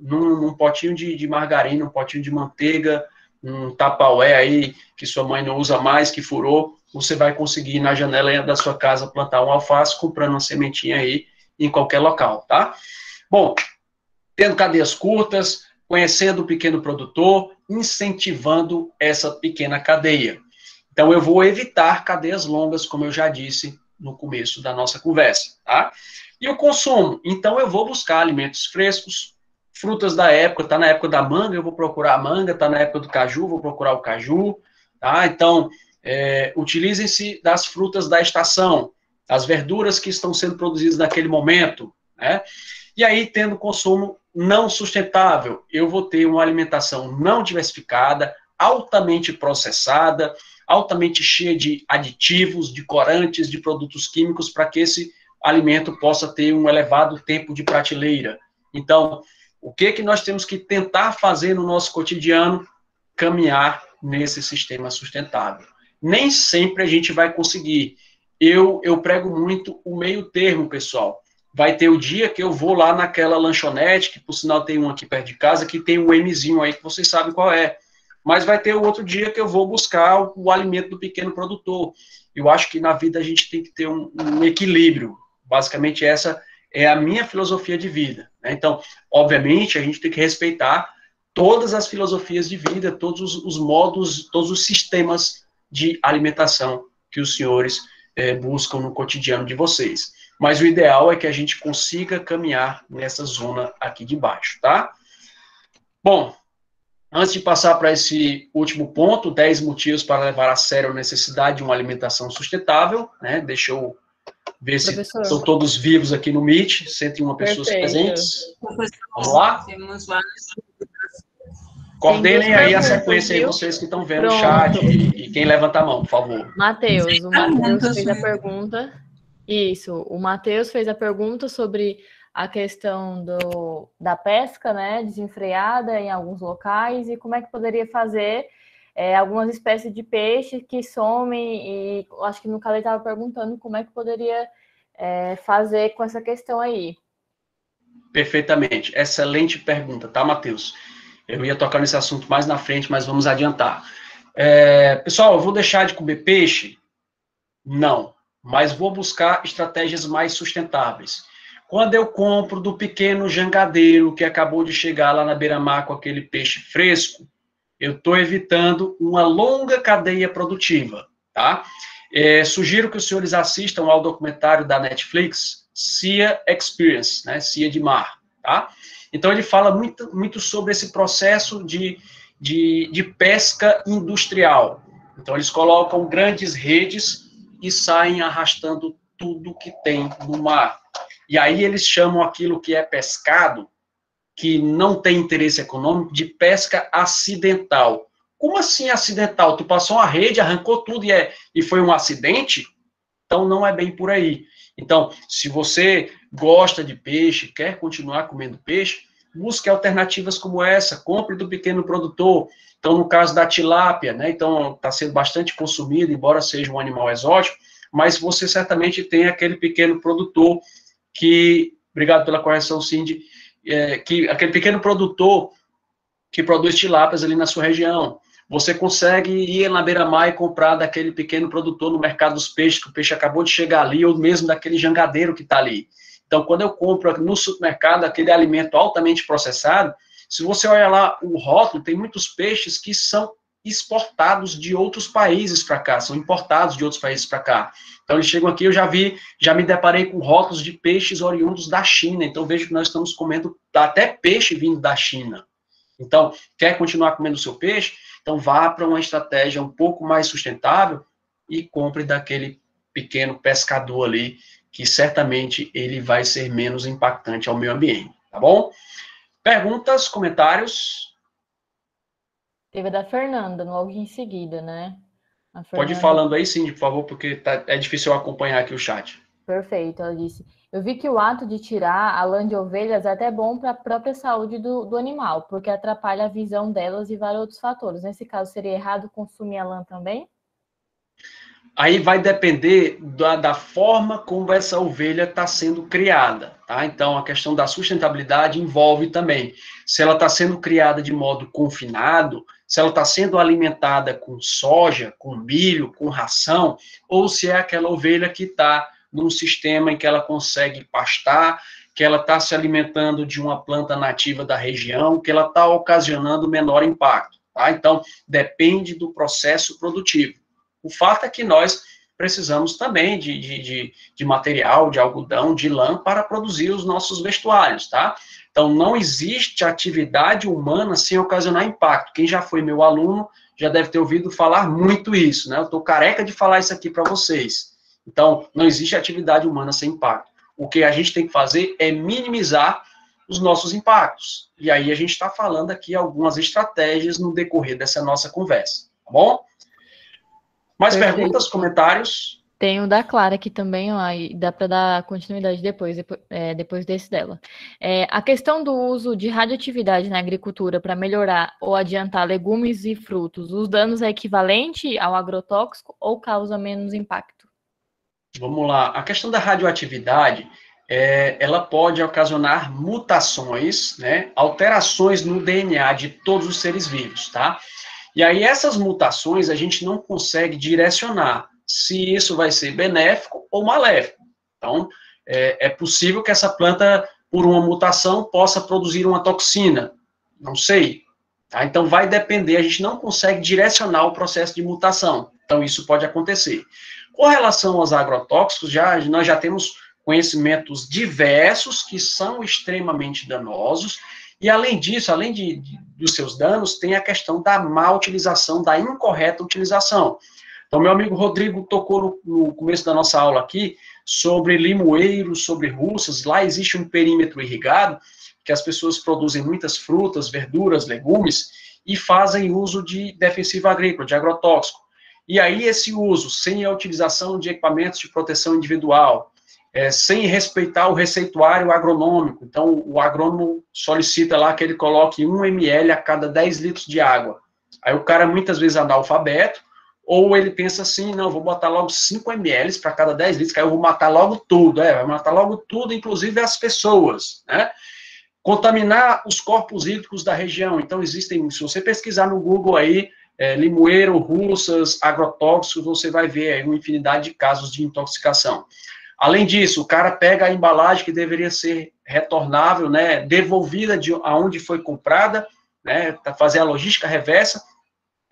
num potinho de margarina, um potinho de manteiga, um Tupperware aí que sua mãe não usa mais, que furou, você vai conseguir na janela da sua casa plantar um alface, comprando uma sementinha aí em qualquer local, tá? Bom, tendo cadeias curtas, conhecendo o pequeno produtor, incentivando essa pequena cadeia. Então, eu vou evitar cadeias longas, como eu já disse no começo da nossa conversa, tá? E o consumo? Então, eu vou buscar alimentos frescos, frutas da época, tá na época da manga, eu vou procurar a manga, tá na época do caju, vou procurar o caju, tá? Então, utilizem-se das frutas da estação, as verduras que estão sendo produzidas naquele momento, né? E aí, tendo consumo não sustentável, eu vou ter uma alimentação não diversificada, altamente processada, altamente cheia de aditivos, de corantes, de produtos químicos, para que esse alimento possa ter um elevado tempo de prateleira. Então, o que nós temos que tentar fazer no nosso cotidiano? Caminhar nesse sistema sustentável. Nem sempre a gente vai conseguir. Eu prego muito o meio termo, pessoal. Vai ter o dia que eu vou lá naquela lanchonete, que por sinal tem um aqui perto de casa, que tem um Mzinho aí, que vocês sabem qual é. Mas vai ter o outro dia que eu vou buscar o alimento do pequeno produtor. Eu acho que na vida a gente tem que ter um equilíbrio. Basicamente, essa é a minha filosofia de vida, né? Então, obviamente, a gente tem que respeitar todas as filosofias de vida, todos os modos, todos os sistemas de alimentação que os senhores buscam no cotidiano de vocês. Mas o ideal é que a gente consiga caminhar nessa zona aqui de baixo, tá? Bom, antes de passar para esse último ponto, 10 motivos para levar a sério a necessidade de uma alimentação sustentável, né? Deixa eu ver se estão todos vivos aqui no Meet, 101 pessoas presentes. Vamos lá? Coordenem aí a sequência aí, vocês que estão vendo o chat e quem levanta a mão, por favor. Matheus, o Matheus fez a pergunta. Isso, o Matheus fez a pergunta sobre a questão da pesca, né, desenfreada em alguns locais e como é que poderia fazer algumas espécies de peixe que somem e acho que no caso ele estava perguntando como é que poderia fazer com essa questão aí. Perfeitamente, excelente pergunta, tá, Matheus? Eu ia tocar nesse assunto mais na frente, mas vamos adiantar. Pessoal, eu vou deixar de comer peixe? Não, mas vou buscar estratégias mais sustentáveis. Quando eu compro do pequeno jangadeiro que acabou de chegar lá na beira-mar com aquele peixe fresco, eu estou evitando uma longa cadeia produtiva, tá? Sugiro que os senhores assistam ao documentário da Netflix, Sea Experience, né? Sea de Mar, tá? Então, ele fala muito sobre esse processo de pesca industrial. Então, eles colocam grandes redes e saem arrastando tudo que tem no mar. E aí eles chamam aquilo que é pescado, que não tem interesse econômico, de pesca acidental. Como assim acidental? Tu passou uma rede, arrancou tudo e foi um acidente? Então, não é bem por aí. Então, se você gosta de peixe, quer continuar comendo peixe, busque alternativas como essa, compre do pequeno produtor. Então, no caso da tilápia, né, então está sendo bastante consumido, embora seja um animal exótico, mas você certamente tem aquele pequeno produtor que, obrigado pela correção, Cindy, que aquele pequeno produtor que produz tilápias ali na sua região. Você consegue ir na beira-mar e comprar daquele pequeno produtor no mercado dos peixes, que o peixe acabou de chegar ali, ou mesmo daquele jangadeiro que está ali. Então, quando eu compro no supermercado aquele alimento altamente processado, se você olhar lá o rótulo, tem muitos peixes que são exportados de outros países para cá, são importados de outros países para cá. Então, eles chegam aqui, eu já me deparei com rótulos de peixes oriundos da China, então vejo que nós estamos comendo até peixe vindo da China. Então, quer continuar comendo o seu peixe? Então, vá para uma estratégia um pouco mais sustentável e compre daquele pequeno pescador ali, que certamente ele vai ser menos impactante ao meio ambiente, tá bom? Perguntas, comentários? Teve a da Fernanda, logo em seguida, né? A Fernanda... Pode ir falando aí, Cindy, por favor, porque é difícil eu acompanhar aqui o chat. Perfeito, ela disse. Eu vi que o ato de tirar a lã de ovelhas é até bom para a própria saúde do animal, porque atrapalha a visão delas e vários outros fatores. Nesse caso, seria errado consumir a lã também? Aí vai depender da forma como essa ovelha está sendo criada, tá? Então, a questão da sustentabilidade envolve também se ela está sendo criada de modo confinado, se ela está sendo alimentada com soja, com milho, com ração, ou se é aquela ovelha que está num sistema em que ela consegue pastar, que ela está se alimentando de uma planta nativa da região, que ela está ocasionando menor impacto, tá? Então, depende do processo produtivo. O fato é que nós precisamos também de material, de algodão, de lã, para produzir os nossos vestuários, tá? Então, não existe atividade humana sem ocasionar impacto. Quem já foi meu aluno já deve ter ouvido falar muito isso, né? Eu estou careca de falar isso aqui para vocês. Então, não existe atividade humana sem impacto. O que a gente tem que fazer é minimizar os nossos impactos. E aí a gente está falando aqui algumas estratégias no decorrer dessa nossa conversa, tá bom? Mais Perfeito. perguntas, comentários? Tem o da Clara aqui também, ó, e dá para dar continuidade depois desse dela. A questão do uso de radioatividade na agricultura para melhorar ou adiantar legumes e frutos, os danos é equivalente ao agrotóxico ou causa menos impacto? Vamos lá. A questão da radioatividade, ela pode ocasionar mutações, né, alterações no DNA de todos os seres vivos, tá? E aí essas mutações a gente não consegue direcionar se isso vai ser benéfico ou maléfico. Então, é possível que essa planta, por uma mutação, possa produzir uma toxina. Não sei. Tá? Então, vai depender, a gente não consegue direcionar o processo de mutação. Então, isso pode acontecer. Com relação aos agrotóxicos, nós já temos conhecimentos diversos que são extremamente danosos, e além disso, além dos seus danos, tem a questão da má utilização, da incorreta utilização. Então, meu amigo Rodrigo tocou no começo da nossa aula aqui sobre limoeiros, sobre russas. Lá existe um perímetro irrigado, que as pessoas produzem muitas frutas, verduras, legumes, e fazem uso de defensivo agrícola, de agrotóxico. E aí esse uso, sem a utilização de equipamentos de proteção individual, sem respeitar o receituário agronômico. Então, o agrônomo solicita lá que ele coloque 1 ml a cada 10 litros de água. Aí o cara, muitas vezes, é analfabeto, ou ele pensa assim, não, vou botar logo 5 ml para cada 10 litros, que aí eu vou matar logo tudo. Vai matar logo tudo, inclusive as pessoas, né? Contaminar os corpos hídricos da região. Então, existem, se você pesquisar no Google aí, limoeiro, russas, agrotóxicos, você vai ver aí uma infinidade de casos de intoxicação. Além disso, o cara pega a embalagem que deveria ser retornável, né, devolvida de aonde foi comprada, né, para fazer a logística reversa,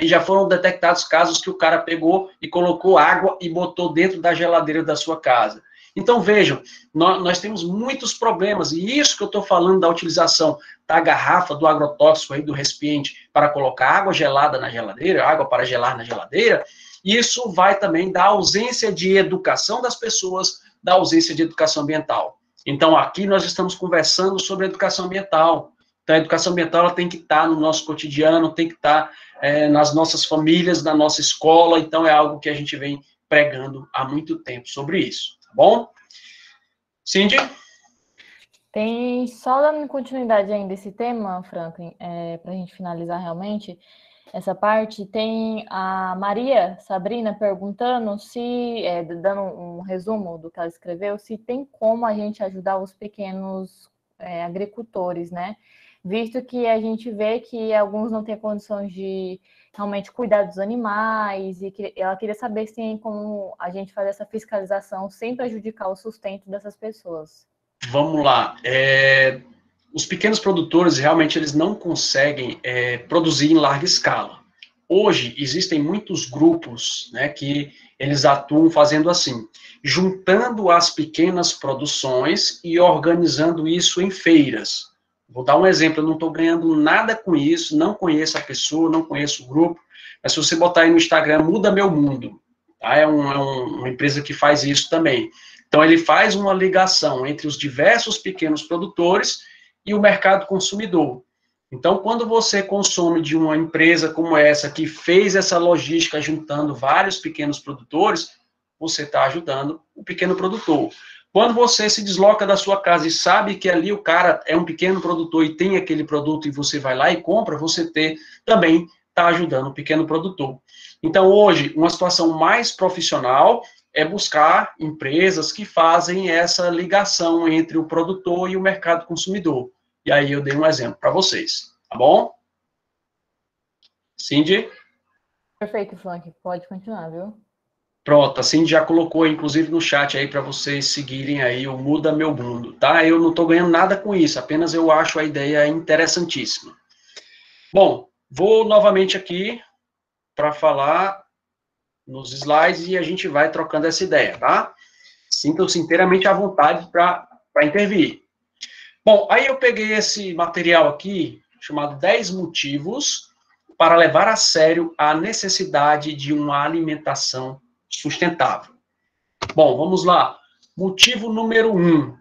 e já foram detectados casos que o cara pegou e colocou água e botou dentro da geladeira da sua casa. Então, vejam, nós temos muitos problemas, e isso que eu estou falando da utilização da garrafa, do agrotóxico, aí, do recipiente, para colocar água gelada na geladeira, água para gelar na geladeira, isso vai também da ausência de educação das pessoas, da ausência de educação ambiental. Então, aqui nós estamos conversando sobre educação ambiental. Então, a educação ambiental ela tem que estar no nosso cotidiano, tem que estar nas nossas famílias, na nossa escola. Então, é algo que a gente vem pregando há muito tempo sobre isso, tá bom? Cindy? Tem, só dando continuidade ainda esse tema, Franklin, para a gente finalizar realmente essa parte, tem a Maria Sabrina perguntando se, dando um resumo do que ela escreveu, se tem como a gente ajudar os pequenos agricultores, né? Visto que a gente vê que alguns não têm condições de realmente cuidar dos animais, e ela queria saber se tem como a gente fazer essa fiscalização sem prejudicar o sustento dessas pessoas. Vamos lá. Os pequenos produtores, realmente, eles não conseguem produzir em larga escala. Hoje, existem muitos grupos, né, que eles atuam fazendo assim, juntando as pequenas produções e organizando isso em feiras. Vou dar um exemplo, eu não estou ganhando nada com isso, não conheço a pessoa, não conheço o grupo, mas se você botar aí no Instagram, Muda Meu Mundo, tá? É uma empresa que faz isso também. Então, ele faz uma ligação entre os diversos pequenos produtores e o mercado consumidor. Então, quando você consome de uma empresa como essa, que fez essa logística juntando vários pequenos produtores, você está ajudando o pequeno produtor. Quando você se desloca da sua casa e sabe que ali o cara é um pequeno produtor e tem aquele produto e você vai lá e compra, você também está está ajudando o pequeno produtor. Então, hoje, uma situação mais profissional é buscar empresas que fazem essa ligação entre o produtor e o mercado consumidor. E aí eu dei um exemplo para vocês, tá bom? Cindy? Perfeito, Frank. Pode continuar, viu? Pronto, a Cindy já colocou, inclusive, no chat aí para vocês seguirem aí o Muda Meu Mundo, tá? Eu não estou ganhando nada com isso, apenas eu acho a ideia interessantíssima. Bom, vou novamente aqui para falar nos slides e a gente vai trocando essa ideia, tá? Sintam-se inteiramente à vontade para intervir. Bom, aí eu peguei esse material aqui, chamado 10 motivos para levar a sério a necessidade de uma alimentação sustentável. Bom, vamos lá. Motivo número 1.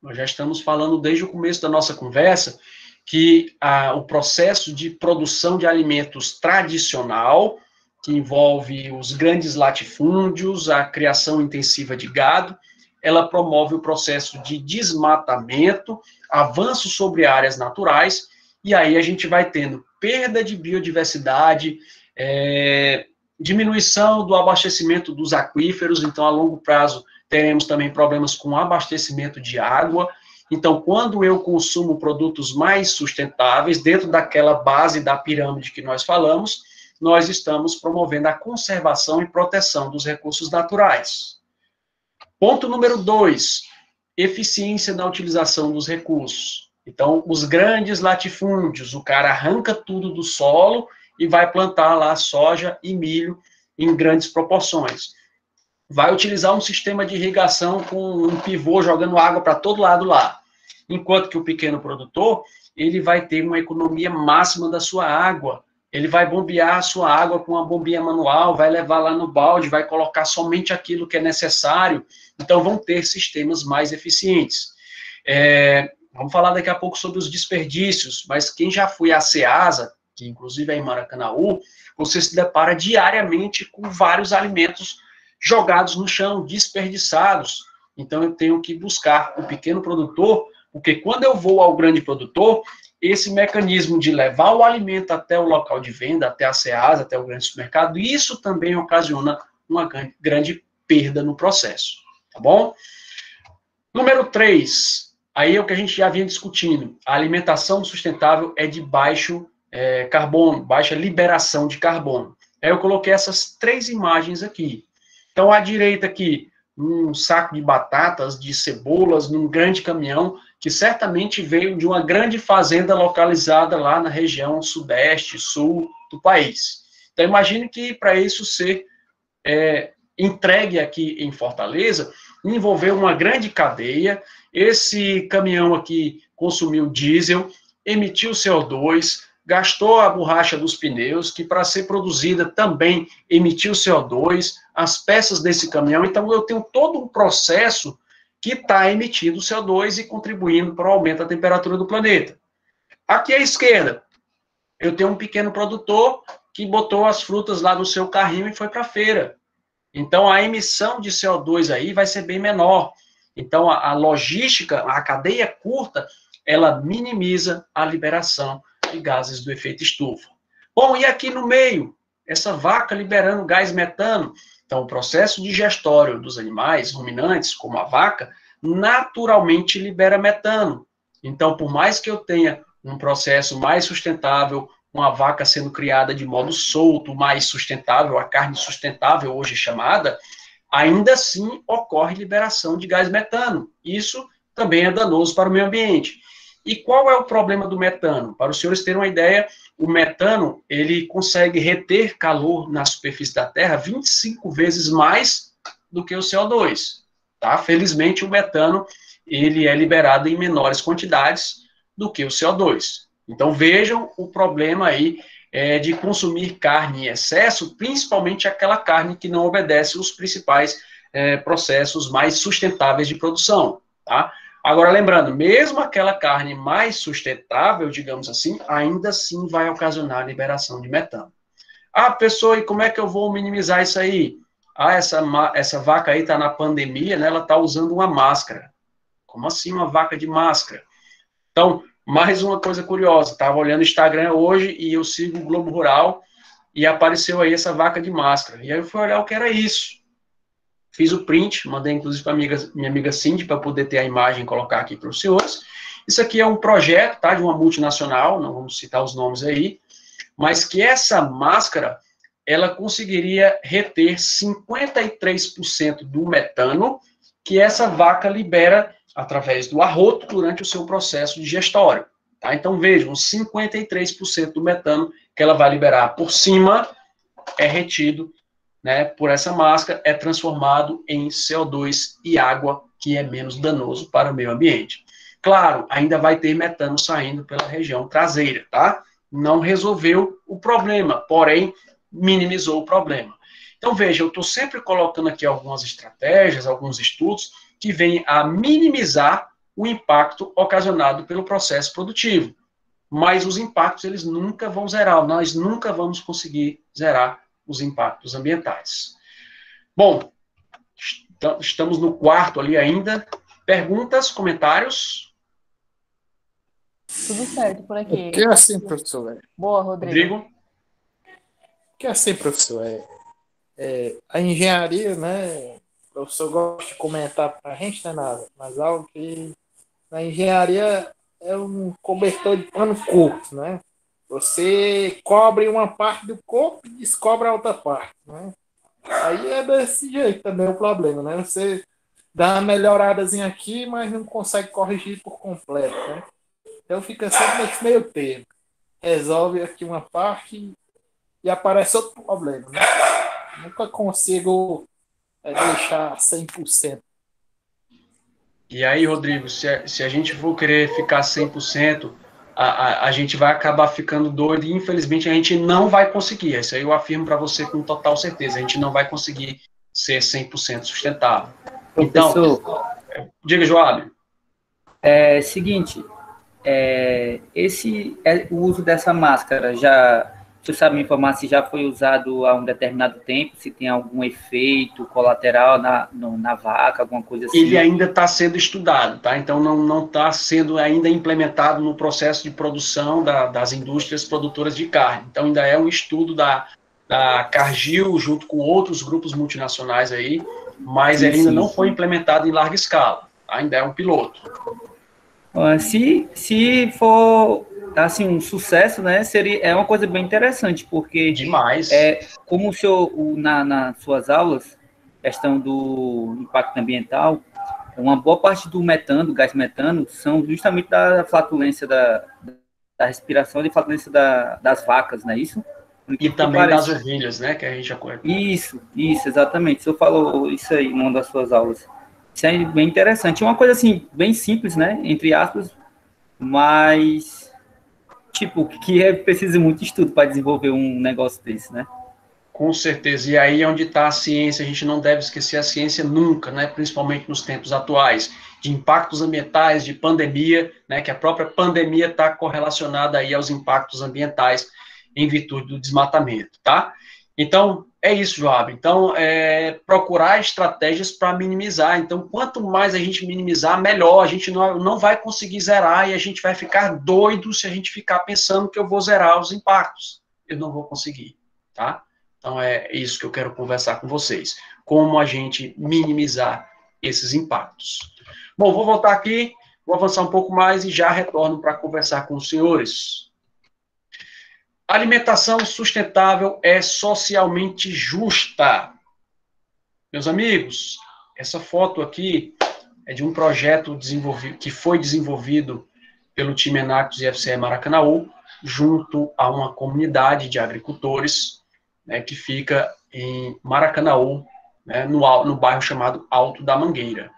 Nós já estamos falando desde o começo da nossa conversa que o processo de produção de alimentos tradicional, que envolve os grandes latifúndios, a criação intensiva de gado, ela promove o processo de desmatamento, avanço sobre áreas naturais, e aí a gente vai tendo perda de biodiversidade, diminuição do abastecimento dos aquíferos, então a longo prazo teremos também problemas com abastecimento de água. Então, quando eu consumo produtos mais sustentáveis, dentro daquela base da pirâmide que nós falamos, nós estamos promovendo a conservação e proteção dos recursos naturais. Ponto número 2, eficiência na utilização dos recursos. Então, os grandes latifúndios, o cara arranca tudo do solo e vai plantar lá soja e milho em grandes proporções. Vai utilizar um sistema de irrigação com um pivô jogando água para todo lado lá. Enquanto que o pequeno produtor, ele vai ter uma economia máxima da sua água. Ele vai bombear a sua água com uma bombinha manual, vai levar lá no balde, vai colocar somente aquilo que é necessário. Então, vão ter sistemas mais eficientes. Vamos falar daqui a pouco sobre os desperdícios, mas quem já foi à Ceasa, que inclusive é em Maracanaú, você se depara diariamente com vários alimentos jogados no chão, desperdiçados. Então, eu tenho que buscar o pequeno produtor, porque quando eu vou ao grande produtor, esse mecanismo de levar o alimento até o local de venda, até a Ceasa, até o grande supermercado, isso também ocasiona uma grande perda no processo, tá bom? Número 3, aí é o que a gente já vinha discutindo, a alimentação sustentável é de baixo carbono, baixa liberação de carbono. Aí eu coloquei essas 3 imagens aqui. Então, à direita aqui, um saco de batatas, de cebolas, num grande caminhão, que certamente veio de uma grande fazenda localizada lá na região sudeste, sul do país. Então, imagine que para isso ser entregue aqui em Fortaleza, envolveu uma grande cadeia, esse caminhão aqui consumiu diesel, emitiu CO2, gastou a borracha dos pneus, que para ser produzida também emitiu CO2, as peças desse caminhão, então eu tenho todo um processo que está emitindo CO2 e contribuindo para o aumento da temperatura do planeta. Aqui à esquerda, eu tenho um pequeno produtor que botou as frutas lá no seu carrinho e foi para a feira. Então, a emissão de CO2 aí vai ser bem menor. Então, a logística, a cadeia curta, ela minimiza a liberação de gases do efeito estufa. Bom, e aqui no meio, essa vaca liberando gás metano. Então, o processo digestório dos animais ruminantes, como a vaca, naturalmente libera metano. Então, por mais que eu tenha um processo mais sustentável, uma vaca sendo criada de modo solto, mais sustentável, a carne sustentável hoje chamada, ainda assim ocorre liberação de gás metano. Isso também é danoso para o meio ambiente. E qual é o problema do metano? Para os senhores terem uma ideia, o metano, ele consegue reter calor na superfície da Terra 25 vezes mais do que o CO2. Tá? Felizmente, o metano, ele é liberado em menores quantidades do que o CO2. Então, vejam o problema aí de consumir carne em excesso, principalmente aquela carne que não obedece os principais processos mais sustentáveis de produção, tá? Agora, lembrando, mesmo aquela carne mais sustentável, digamos assim, ainda assim vai ocasionar a liberação de metano. Ah, pessoa, e como é que eu vou minimizar isso aí? Ah, essa vaca aí está na pandemia, né? Ela está usando uma máscara. Como assim uma vaca de máscara? Então, mais uma coisa curiosa, estava olhando o Instagram hoje e eu sigo o Globo Rural, e apareceu aí essa vaca de máscara. E aí eu fui olhar o que era isso. Fiz o print, mandei inclusive para minha amiga Cindy, para poder ter a imagem e colocar aqui para os senhores. Isso aqui é um projeto, tá, de uma multinacional, não vamos citar os nomes aí, mas que essa máscara, ela conseguiria reter 53% do metano que essa vaca libera através do arroto durante o seu processo digestório. Tá? Então, vejam, 53% do metano que ela vai liberar por cima é retido, né, por essa máscara, é transformado em CO2 e água, que é menos danoso para o meio ambiente. Claro, ainda vai ter metano saindo pela região traseira, tá? Não resolveu o problema, porém, minimizou o problema. Então, veja, eu estou sempre colocando aqui algumas estratégias, alguns estudos, que vêm a minimizar o impacto ocasionado pelo processo produtivo. Mas os impactos, eles nunca vão zerar, nós nunca vamos conseguir zerar os impactos ambientais. Bom, estamos no quarto ali ainda. Perguntas, comentários? Tudo certo por aqui. Que é assim, professor? Boa, Rodrigo. Que é assim, professor? A engenharia, né? O professor gosta de comentar para a gente, né, nas aulas, que a engenharia é um cobertor de pano curto, né? Você cobre uma parte do corpo e descobre a outra parte, né? Aí é desse jeito também o problema, né? Você dá uma melhoradazinha aqui, mas não consegue corrigir por completo, né? Então fica sempre nesse meio termo. Resolve aqui uma parte e aparece outro problema, né? Nunca consigo deixar 100%. E aí, Rodrigo, se a gente for querer ficar 100%, a gente vai acabar ficando doido e, infelizmente, a gente não vai conseguir. Isso aí eu afirmo para você com total certeza. A gente não vai conseguir ser 100% sustentável. Professor, então, diga, Joab. Seguinte, o uso dessa máscara você sabe me informar se já foi usado há um determinado tempo, se tem algum efeito colateral na vaca, alguma coisa assim? Ele ainda está sendo estudado, tá? Então não está sendo ainda implementado no processo de produção das indústrias produtoras de carne. Então ainda é um estudo da Cargill junto com outros grupos multinacionais aí, mas ele ainda não foi implementado em larga escala. Tá? Ainda é um piloto. Se for assim um sucesso, né, é uma coisa bem interessante, porque demais. Como o senhor nas suas aulas, questão do impacto ambiental, uma boa parte do metano, do gás metano, são justamente da flatulência da respiração e flatulência das vacas, não é isso? E também das ovelhas, né, que a gente já conhece. Isso, exatamente. O senhor falou isso aí em uma das suas aulas. Isso é bem interessante. É uma coisa assim, bem simples, né? Entre aspas, mas tipo, que precisa muito de estudo para desenvolver um negócio desse, né? Com certeza. E aí é onde está a ciência. A gente não deve esquecer a ciência nunca, né? Principalmente nos tempos atuais, de impactos ambientais, de pandemia, né? Que a própria pandemia está correlacionada aí aos impactos ambientais em virtude do desmatamento, tá? Então, é isso, Joab. Então, procurar estratégias para minimizar. Então, quanto mais a gente minimizar, melhor. A gente não vai conseguir zerar e a gente vai ficar doido se a gente ficar pensando que eu vou zerar os impactos. Eu não vou conseguir, tá? Então, é isso que eu quero conversar com vocês. Como a gente minimizar esses impactos. Bom, vou voltar aqui, vou avançar um pouco mais e já retorno para conversar com os senhores. Alimentação sustentável é socialmente justa. Meus amigos, essa foto aqui é de um projeto que foi desenvolvido pelo time Enactus e FCE Maracanaú, junto a uma comunidade de agricultores, né, que fica em Maracanaú, né, no bairro chamado Alto da Mangueira.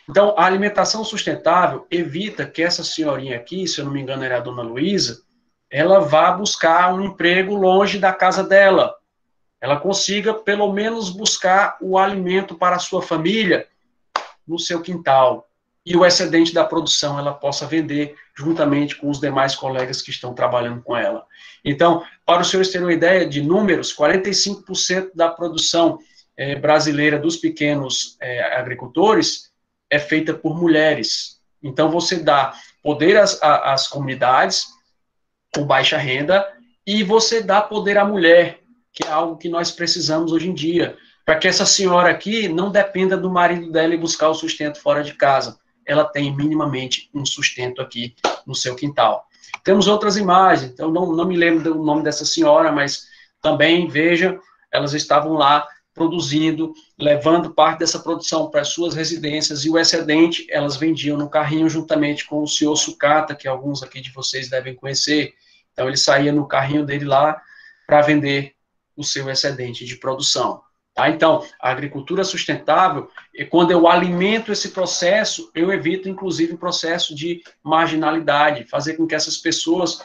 Então, a alimentação sustentável evita que essa senhorinha aqui, se eu não me engano era a dona Luísa, ela vá buscar um emprego longe da casa dela. Ela consiga, pelo menos, buscar o alimento para a sua família no seu quintal. E o excedente da produção ela possa vender juntamente com os demais colegas que estão trabalhando com ela. Então, para os senhores terem uma ideia de números, 45% da produção brasileira dos pequenos agricultores é feita por mulheres. Então, você dá poder às comunidades com baixa renda, e você dá poder à mulher, que é algo que nós precisamos hoje em dia, para que essa senhora aqui não dependa do marido dela e buscar o sustento fora de casa. Ela tem minimamente um sustento aqui no seu quintal. Temos outras imagens, então não me lembro do nome dessa senhora, mas também, veja, elas estavam lá produzindo, levando parte dessa produção para as suas residências, e o excedente elas vendiam no carrinho juntamente com o senhor Sucata, que alguns aqui de vocês devem conhecer. Então, ele saía no carrinho dele lá para vender o seu excedente de produção. Tá? Então, a agricultura sustentável, quando eu alimento esse processo, eu evito, inclusive, o processo de marginalidade, fazer com que essas pessoas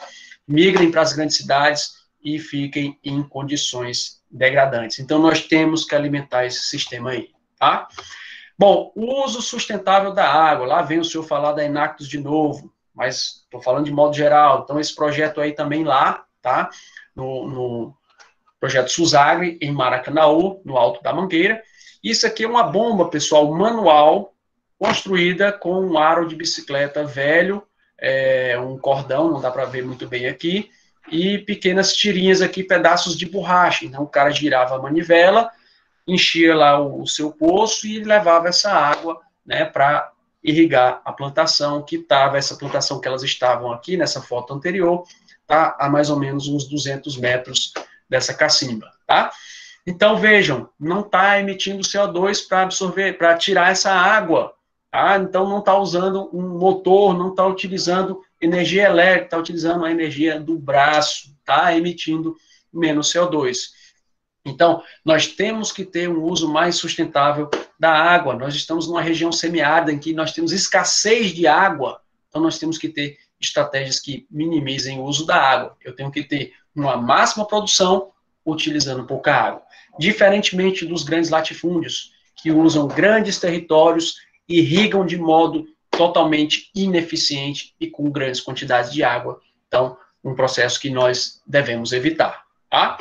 migrem para as grandes cidades e fiquem em condições degradantes. Então, nós temos que alimentar esse sistema aí. Tá? Bom, o uso sustentável da água. Lá vem o senhor falar da Enactus de novo, mas estou falando de modo geral. Então, esse projeto aí também lá, tá? No projeto Suzagre, em Maracanaú, no Alto da Mangueira. Isso aqui é uma bomba, pessoal, manual, construída com um aro de bicicleta velho, um cordão, não dá para ver muito bem aqui, e pequenas tirinhas aqui, pedaços de borracha. Então, o cara girava a manivela, enchia lá o seu poço e levava essa água, né, para irrigar a plantação, que estava, essa plantação que elas estavam aqui, nessa foto anterior, tá a mais ou menos uns 200 metros dessa cacimba, tá? Então, vejam, não está emitindo CO2 para absorver, para tirar essa água, tá? Então, não está usando um motor, não está utilizando energia elétrica, está utilizando a energia do braço, tá? Emitindo menos CO2. Então, nós temos que ter um uso mais sustentável da água. Nós estamos numa região semiárida em que nós temos escassez de água, então nós temos que ter estratégias que minimizem o uso da água. Eu tenho que ter uma máxima produção utilizando pouca água. Diferentemente dos grandes latifúndios, que usam grandes territórios e irrigam de modo totalmente ineficiente e com grandes quantidades de água. Então, um processo que nós devemos evitar, tá?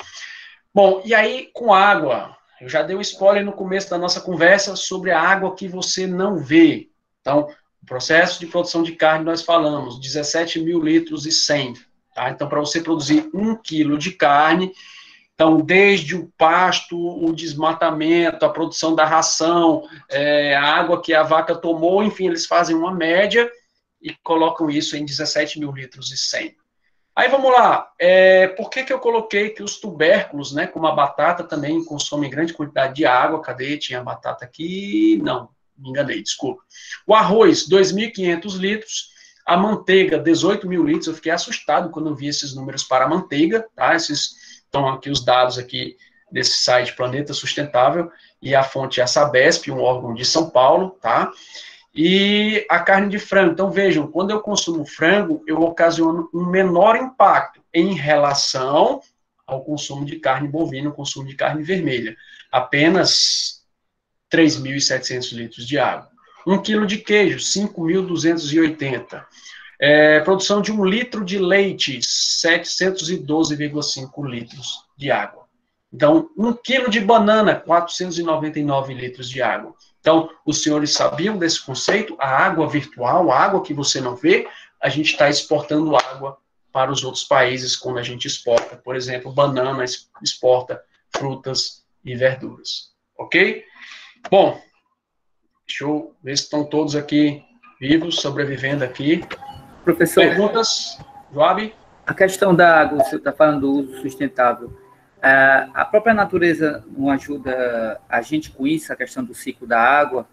Bom, e aí, com água, eu já dei um spoiler no começo da nossa conversa sobre a água que você não vê. Então, o processo de produção de carne, nós falamos, 17 mil litros e 100. Tá? Então, para você produzir 1 quilo de carne, então, desde o pasto, o desmatamento, a produção da ração, a água que a vaca tomou, enfim, eles fazem uma média e colocam isso em 17 mil litros e 100. Aí, vamos lá, por que eu coloquei que os tubérculos, né, como a batata, também consomem grande quantidade de água? Cadê? Tinha a batata aqui? Não, me enganei, desculpa. O arroz, 2.500 litros. A manteiga, 18 mil litros. Eu fiquei assustado quando eu vi esses números para a manteiga, tá? Estão aqui os dados aqui desse site Planeta Sustentável, e a fonte é a Sabesp, um órgão de São Paulo, tá? E a carne de frango. Então, vejam, quando eu consumo frango, eu ocasiono um menor impacto em relação ao consumo de carne bovina, o consumo de carne vermelha. Apenas 3.700 litros de água. 1 quilo de queijo, 5.280. Produção de 1 litro de leite, 712,5 litros de água. Então, 1 quilo de banana, 499 litros de água. Então, os senhores sabiam desse conceito? A água virtual, a água que você não vê, a gente está exportando água para os outros países quando a gente exporta, por exemplo, banana, exporta frutas e verduras. Ok? Bom, deixa eu ver se estão todos aqui vivos, sobrevivendo aqui. Professor, perguntas, Joab? A questão da água, você está falando do uso sustentável. A própria natureza não ajuda a gente com isso, a questão do ciclo da água?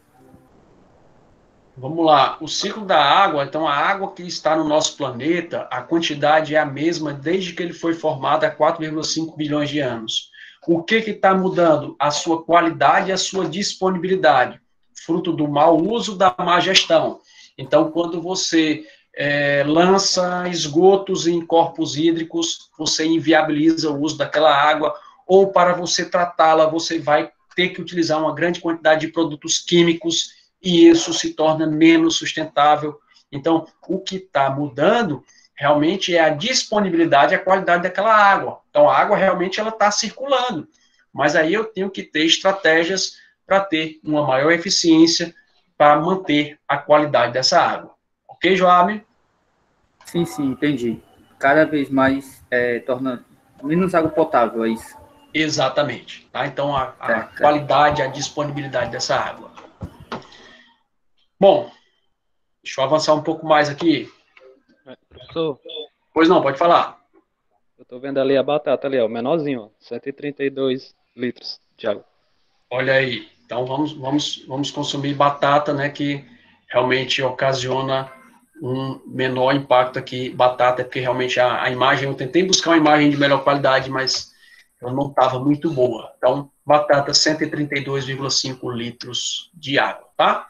Vamos lá. O ciclo da água, então, a água que está no nosso planeta, a quantidade é a mesma desde que ele foi formado há 4,5 bilhões de anos. O que está mudando? A sua qualidade e a sua disponibilidade, fruto do mau uso, da má gestão. Então, quando você lança esgotos em corpos hídricos, você inviabiliza o uso daquela água, ou para você tratá-la, você vai ter que utilizar uma grande quantidade de produtos químicos, e isso se torna menos sustentável. Então, o que está mudando realmente é a disponibilidade e a qualidade daquela água. Então, a água realmente ela está circulando, mas aí eu tenho que ter estratégias para ter uma maior eficiência para manter a qualidade dessa água. Ok, Joab? Sim, entendi. Cada vez mais torna menos água potável, é isso? Exatamente. Tá? Então, a qualidade, a disponibilidade dessa água. Bom, deixa eu avançar um pouco mais aqui. Professor, Pois não, pode falar. eu tô vendo ali a batata ali, ó, menorzinho, ó, 132 litros de água. Olha aí. Então, vamos consumir batata, né, que realmente ocasiona um menor impacto aqui. Batata é porque realmente a imagem, eu tentei buscar uma imagem de melhor qualidade, mas ela não estava muito boa. Então, batata, 132,5 litros de água, tá?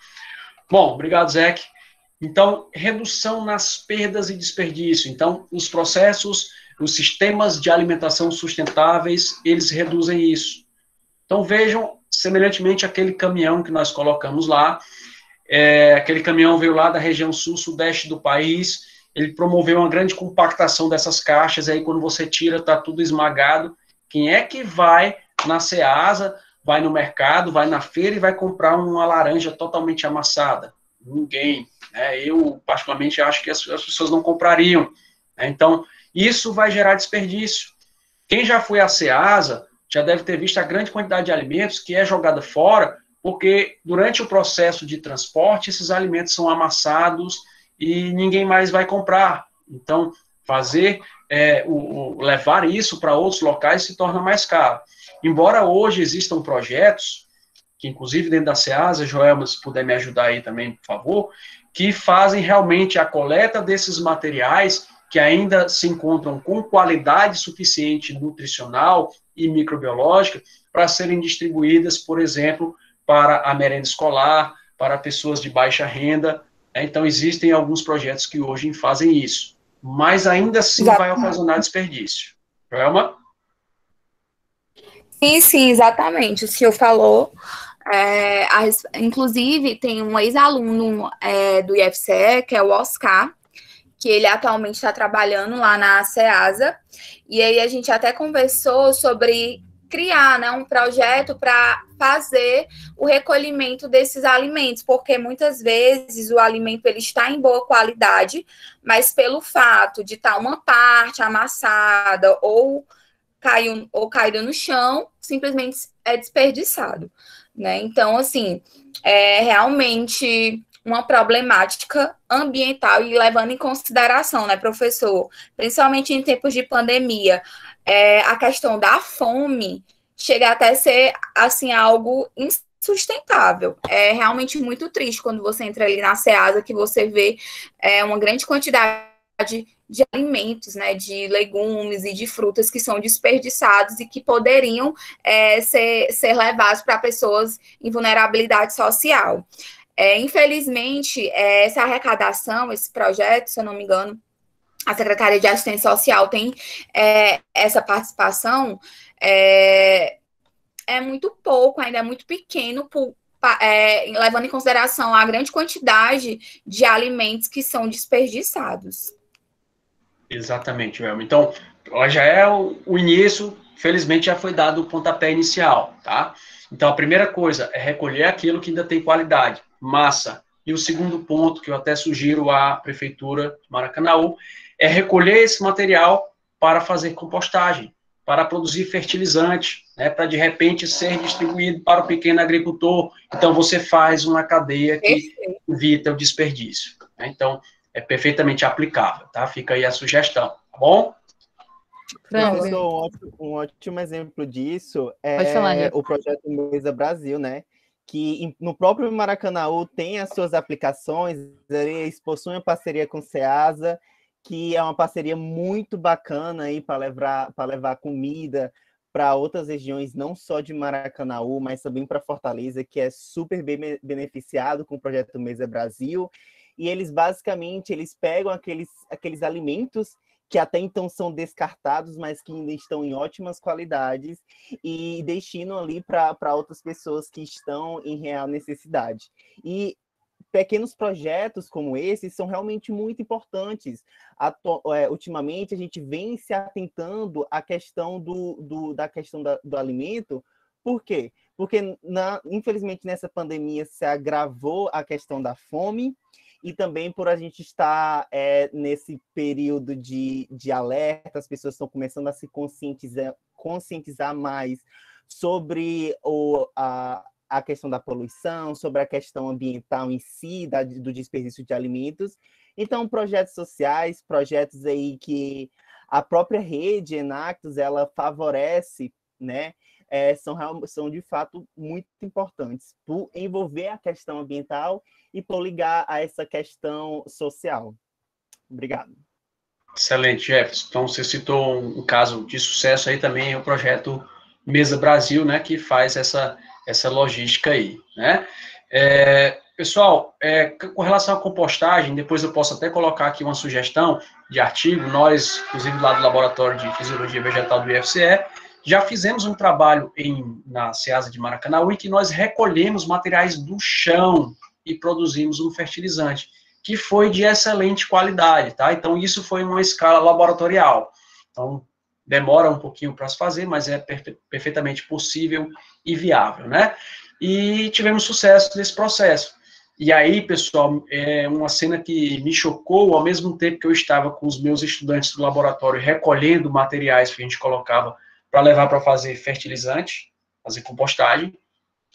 Bom, obrigado, Zeke. Então, redução nas perdas e desperdício. Então, os processos, os sistemas de alimentação sustentáveis, eles reduzem isso. Então, vejam, semelhantemente àquele caminhão que nós colocamos lá, aquele caminhão veio lá da região sul-sudeste do país, ele promoveu uma grande compactação dessas caixas, aí quando você tira, está tudo esmagado. Quem é que vai na Ceasa, vai no mercado, vai na feira e vai comprar uma laranja totalmente amassada? Ninguém. Eu, particularmente, acho que as pessoas não comprariam. Então, isso vai gerar desperdício. Quem já foi à Ceasa já deve ter visto a grande quantidade de alimentos que é jogada fora, porque durante o processo de transporte, esses alimentos são amassados e ninguém mais vai comprar. Então, levar isso para outros locais se torna mais caro. Embora hoje existam projetos, que inclusive dentro da Ceasa, Joelma, se puder me ajudar aí também, por favor, que fazem realmente a coleta desses materiais que ainda se encontram com qualidade suficiente nutricional e microbiológica para serem distribuídas, por exemplo, para a merenda escolar, para pessoas de baixa renda. Então, existem alguns projetos que hoje fazem isso, mas ainda assim vai ocasionar desperdício. Joelma? Sim, exatamente. O senhor falou. Inclusive, tem um ex-aluno do IFCE, que é o Oscar, que ele atualmente está trabalhando lá na Ceasa, e aí a gente até conversou sobre criar, né, um projeto para fazer o recolhimento desses alimentos, porque muitas vezes o alimento ele está em boa qualidade, mas pelo fato de estar uma parte amassada ou caído no chão, simplesmente é desperdiçado, né? Então, assim, é realmente uma problemática ambiental e levando em consideração, né, professor, principalmente em tempos de pandemia, a questão da fome chega até a ser, assim, algo insustentável. É realmente muito triste quando você entra ali na Ceasa, que você vê uma grande quantidade de alimentos, né, de legumes e de frutas que são desperdiçados e que poderiam ser levados para pessoas em vulnerabilidade social. Infelizmente, essa arrecadação, esse projeto, se eu não me engano, a Secretaria de Assistência Social tem essa participação, é muito pouco, ainda é muito pequeno, levando em consideração a grande quantidade de alimentos que são desperdiçados. Exatamente, Velma. Então, já é o início, felizmente já foi dado o pontapé inicial, tá? Então, a primeira coisa é recolher aquilo que ainda tem qualidade, massa. E o segundo ponto, que eu até sugiro à Prefeitura de Maracanaú, é recolher esse material para fazer compostagem, para produzir fertilizante, né, para de repente ser distribuído para o pequeno agricultor. Então, você faz uma cadeia que evita o desperdício. Né? Então, é perfeitamente aplicável, tá? Fica aí a sugestão, tá bom? Professor, um ótimo exemplo disso é o projeto Mesa Brasil, né? Que no próprio Maracanaú tem as suas aplicações, eles possuem uma parceria com o Ceasa, que é uma parceria muito bacana aí para levar comida para outras regiões, não só de Maracanaú, mas também para Fortaleza, que é super bem beneficiado com o projeto Mesa Brasil. E eles basicamente pegam aqueles alimentos que até então são descartados, mas que ainda estão em ótimas qualidades e destinam ali para outras pessoas que estão em real necessidade. E pequenos projetos como esses são realmente muito importantes. Ultimamente, a gente vem se atentando à questão do alimento. Por quê? Porque, infelizmente, nessa pandemia se agravou a questão da fome e também por a gente estar nesse período de alerta, as pessoas estão começando a se conscientizar mais sobre a questão da poluição, sobre a questão ambiental em si, do desperdício de alimentos. Então, projetos sociais, projetos aí que a própria rede Enactus, ela favorece, né, são de fato muito importantes por envolver a questão ambiental e por ligar a essa questão social. Obrigado. Excelente, Jefferson. Então, você citou um caso de sucesso aí também, é o projeto Mesa Brasil, né, que faz essa logística aí, né? Pessoal, com relação à compostagem, depois eu posso até colocar aqui uma sugestão de artigo. Nós, inclusive lá do Laboratório de Fisiologia Vegetal do IFCE, já fizemos um trabalho na Ceasa de Maracanaú em que nós recolhemos materiais do chão e produzimos um fertilizante, que foi de excelente qualidade, tá? Então, isso foi uma escala laboratorial. Então, demora um pouquinho para se fazer, mas é perfeitamente possível e viável, né? E tivemos sucesso nesse processo. E aí, pessoal, uma cena que me chocou, ao mesmo tempo que eu estava com os meus estudantes do laboratório recolhendo materiais que a gente colocava para levar para fazer fertilizante, fazer compostagem,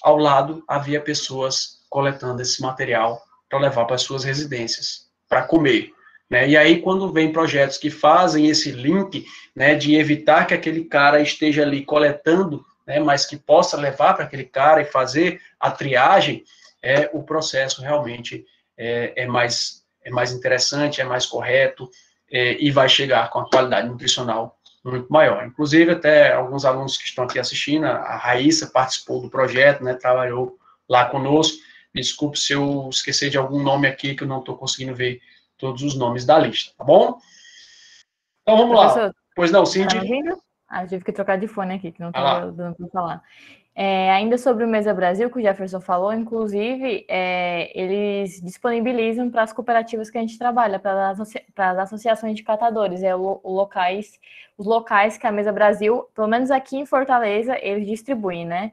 ao lado havia pessoas coletando esse material para levar para as suas residências, para comer. Né? E aí, quando vem projetos que fazem esse link, né, de evitar que aquele cara esteja ali coletando, né, mas que possa levar para aquele cara e fazer a triagem, o processo realmente é mais interessante, é mais correto, e vai chegar com a qualidade nutricional muito maior. Inclusive, até alguns alunos que estão aqui assistindo, a Raíssa participou do projeto, né, trabalhou lá conosco. Me desculpe se eu esquecer de algum nome aqui, que eu não estou conseguindo ver todos os nomes da lista, tá bom? Então, vamos lá. Pois não, Cindy? Eu tive que trocar de fone aqui, que não estava dando para falar. Ainda sobre o Mesa Brasil, que o Jefferson falou, inclusive, eles disponibilizam para as cooperativas que a gente trabalha, para as associações de catadores, os locais que a Mesa Brasil, pelo menos aqui em Fortaleza, eles distribuem, né?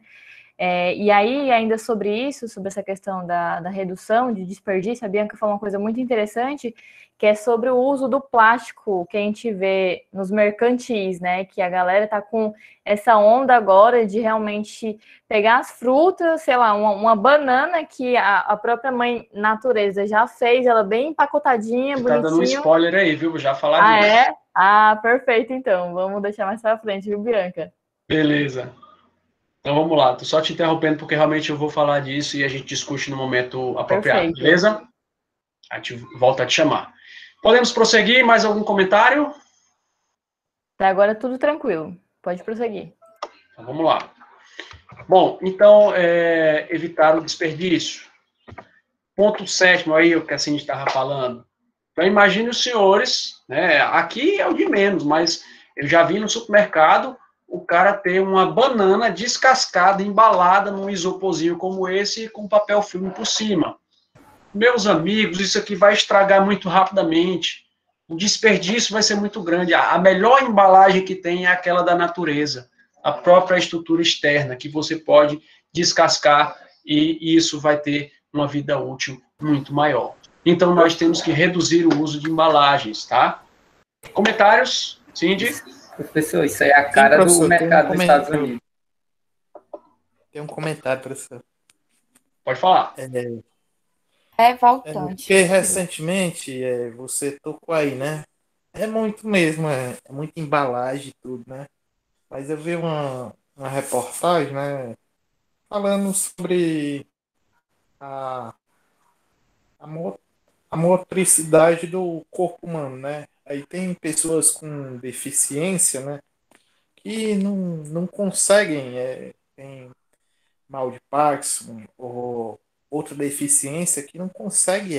E aí, ainda sobre isso, sobre essa questão da redução de desperdício, a Bianca falou uma coisa muito interessante, que é sobre o uso do plástico que a gente vê nos mercantis, né? Que a galera tá com essa onda agora de realmente pegar as frutas, sei lá, uma banana que a própria mãe natureza já fez, ela bem empacotadinha, Você bonitinho. tá dando um spoiler aí, viu? Vou já falar disso. É? Ah, perfeito, então. Vamos deixar mais pra frente, viu, Bianca? Beleza. Então, vamos lá. Tô só te interrompendo, porque realmente eu vou falar disso e a gente discute no momento apropriado, perfeito. Beleza? A gente volta a te chamar. Podemos prosseguir? Mais algum comentário? Até agora tudo tranquilo. Pode prosseguir. Então, vamos lá. Bom, então, evitar o desperdício. Ponto 7º aí, o que a Cindy estava falando. Então, imagine os senhores, né? Aqui é o de menos, mas eu já vi no supermercado o cara ter uma banana descascada, embalada num isoporzinho como esse, com papel filme por cima. Meus amigos, isso aqui vai estragar muito rapidamente. O desperdício vai ser muito grande. A melhor embalagem que tem é aquela da natureza, a própria estrutura externa, que você pode descascar e isso vai ter uma vida útil muito maior. Então, nós temos que reduzir o uso de embalagens, tá? Comentários? Cindy? Professor, isso aí é a cara do mercado dos Estados Unidos. Tem um comentário, professor. Pode falar. Voltante. Porque recentemente, você tocou aí, né? É muito mesmo, é muita embalagem e tudo, né? Mas eu vi uma reportagem, né? Falando sobre a motricidade do corpo humano, né? Aí tem pessoas com deficiência, né? Que não conseguem, tem mal de Parkinson ou outra deficiência que não consegue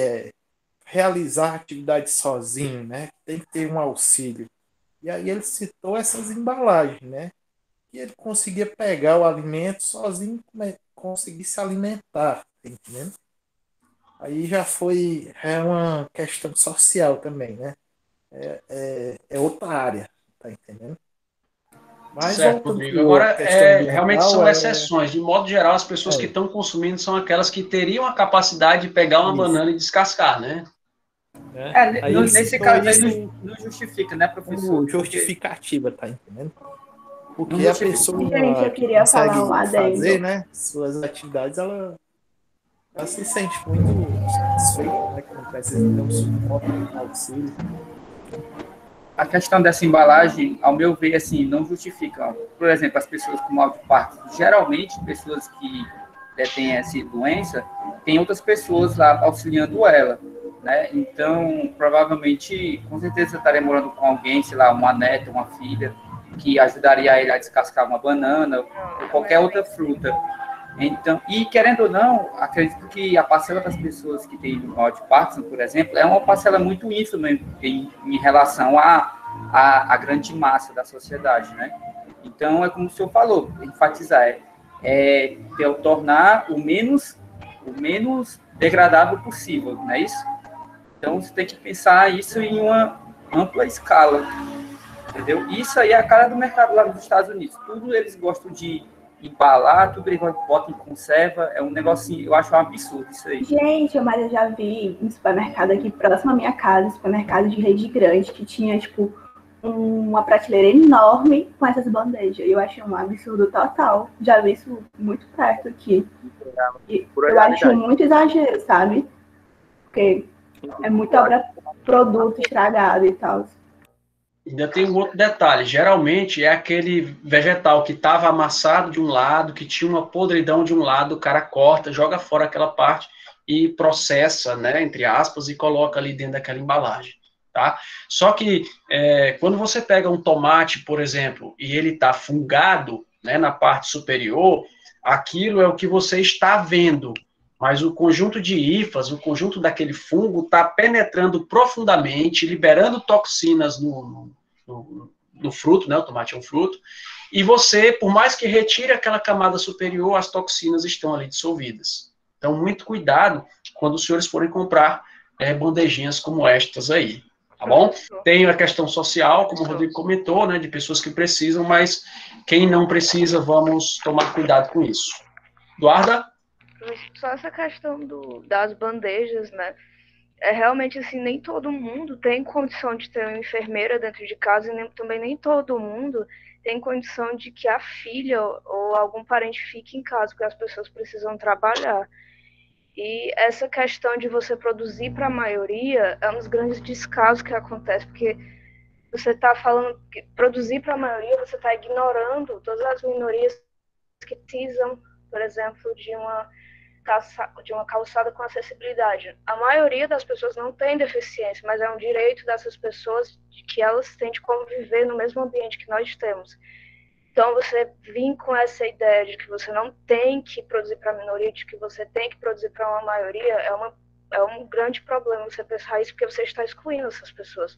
realizar atividade sozinho, né? Tem que ter um auxílio. E aí ele citou essas embalagens, né? E ele conseguia pegar o alimento sozinho, conseguir se alimentar, tá entendendo? Aí já foi uma questão social também, né? É outra área, tá entendendo? Mas certo, Rodrigo. Agora, realmente são exceções. De modo geral, as pessoas que estão consumindo são aquelas que teriam a capacidade de pegar uma banana e descascar, né? Nesse caso aí não justifica, né, professor? Justificativa, tá entendendo? Porque Não a pessoa Gente, eu queria falar um adendo. fazer, né, suas atividades, ela se sente muito satisfeita, né, que não precisa ter um suporte, um auxílio. A questão dessa embalagem, ao meu ver, assim, não justifica. Por exemplo, as pessoas com mal de parto, geralmente, pessoas que têm essa doença, tem outras pessoas lá auxiliando ela, né? Então, provavelmente, com certeza, estaria morando com alguém, sei lá, uma neta, uma filha, que ajudaria ele a descascar uma banana ou qualquer outra fruta. Então, e querendo ou não, acredito que a parcela das pessoas que têm mal de Parkinson, por exemplo, é uma parcela muito ínfima em relação à grande massa da sociedade, né? Então, é como o senhor falou, enfatizar, tornar o menos degradável possível, não é isso? Então, você tem que pensar isso em uma ampla escala, entendeu? Isso aí é a cara do mercado lá nos Estados Unidos. Tudo eles gostam de embalar, tudo eles botam em conserva, é um negocinho, eu acho um absurdo isso aí. Gente, mas eu já vi um supermercado aqui próximo à minha casa, supermercado de rede grande, que tinha, tipo, uma prateleira enorme com essas bandejas. Eu achei um absurdo total. Já vi isso muito perto aqui. E eu acho muito exagero, sabe? Porque é muita produto estragado e tal. Ainda tem um outro detalhe, geralmente é aquele vegetal que estava amassado de um lado, que tinha uma podridão de um lado, o cara corta, joga fora aquela parte e processa, né, entre aspas, e coloca ali dentro daquela embalagem, tá? Só que quando você pega um tomate, por exemplo, e ele está fungado, né, na parte superior, aquilo é o que você está vendo, mas o conjunto de hifas, o conjunto daquele fungo está penetrando profundamente, liberando toxinas no fruto, né? O tomate é um fruto, e você, por mais que retire aquela camada superior, as toxinas estão ali dissolvidas. Então, muito cuidado quando os senhores forem comprar bandejinhas como estas aí, tá bom? Tem a questão social, como o Rodrigo comentou, né? De pessoas que precisam, mas quem não precisa, vamos tomar cuidado com isso. Eduarda? Só essa questão das bandejas, né? Realmente, assim, nem todo mundo tem condição de ter uma enfermeira dentro de casa e também nem todo mundo tem condição de que a filha ou algum parente fique em casa, porque as pessoas precisam trabalhar. E essa questão de você produzir para a maioria é um dos grandes descasos que acontece, porque você está falando que produzir para a maioria, você está ignorando todas as minorias que precisam, por exemplo, de uma calçada com acessibilidade. A maioria das pessoas não tem deficiência, mas é um direito dessas pessoas de que elas têm de conviver no mesmo ambiente que nós temos. Então, você vir com essa ideia de que você não tem que produzir para a minoria, de que você tem que produzir para uma maioria, é um grande problema você pensar isso, porque você está excluindo essas pessoas.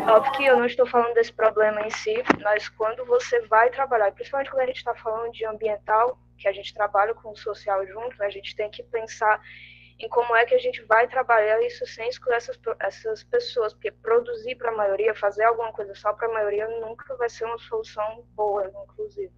Óbvio que eu não estou falando desse problema em si, mas quando você vai trabalhar, principalmente quando a gente está falando de ambiental, que a gente trabalha com o social junto, a gente tem que pensar em como é que a gente vai trabalhar isso sem excluir essas pessoas, porque produzir para a maioria, fazer alguma coisa só para a maioria, nunca vai ser uma solução boa, inclusive.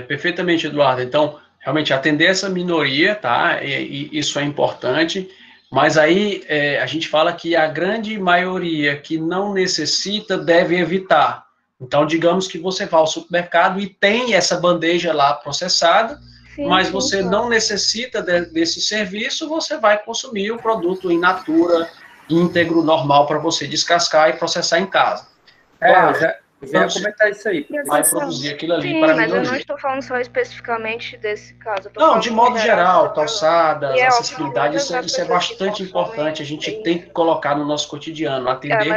Perfeitamente, Eduardo. Então, realmente, atender essa minoria, tá? E isso é importante, mas aí a gente fala que a grande maioria que não necessita deve evitar. Então, digamos que você vá ao supermercado e tem essa bandeja lá processada, sim, mas você não necessita desse serviço, você vai consumir o produto in natura, íntegro, normal, para você descascar e processar em casa. Claro, eu já ia comentar isso aí. Vai produzir aquilo ali sim, para a mas minoria. eu não estou falando só especificamente desse caso. Não, de modo geral, calçadas, acessibilidade, isso é bastante importante, a gente tem que colocar no nosso cotidiano, atender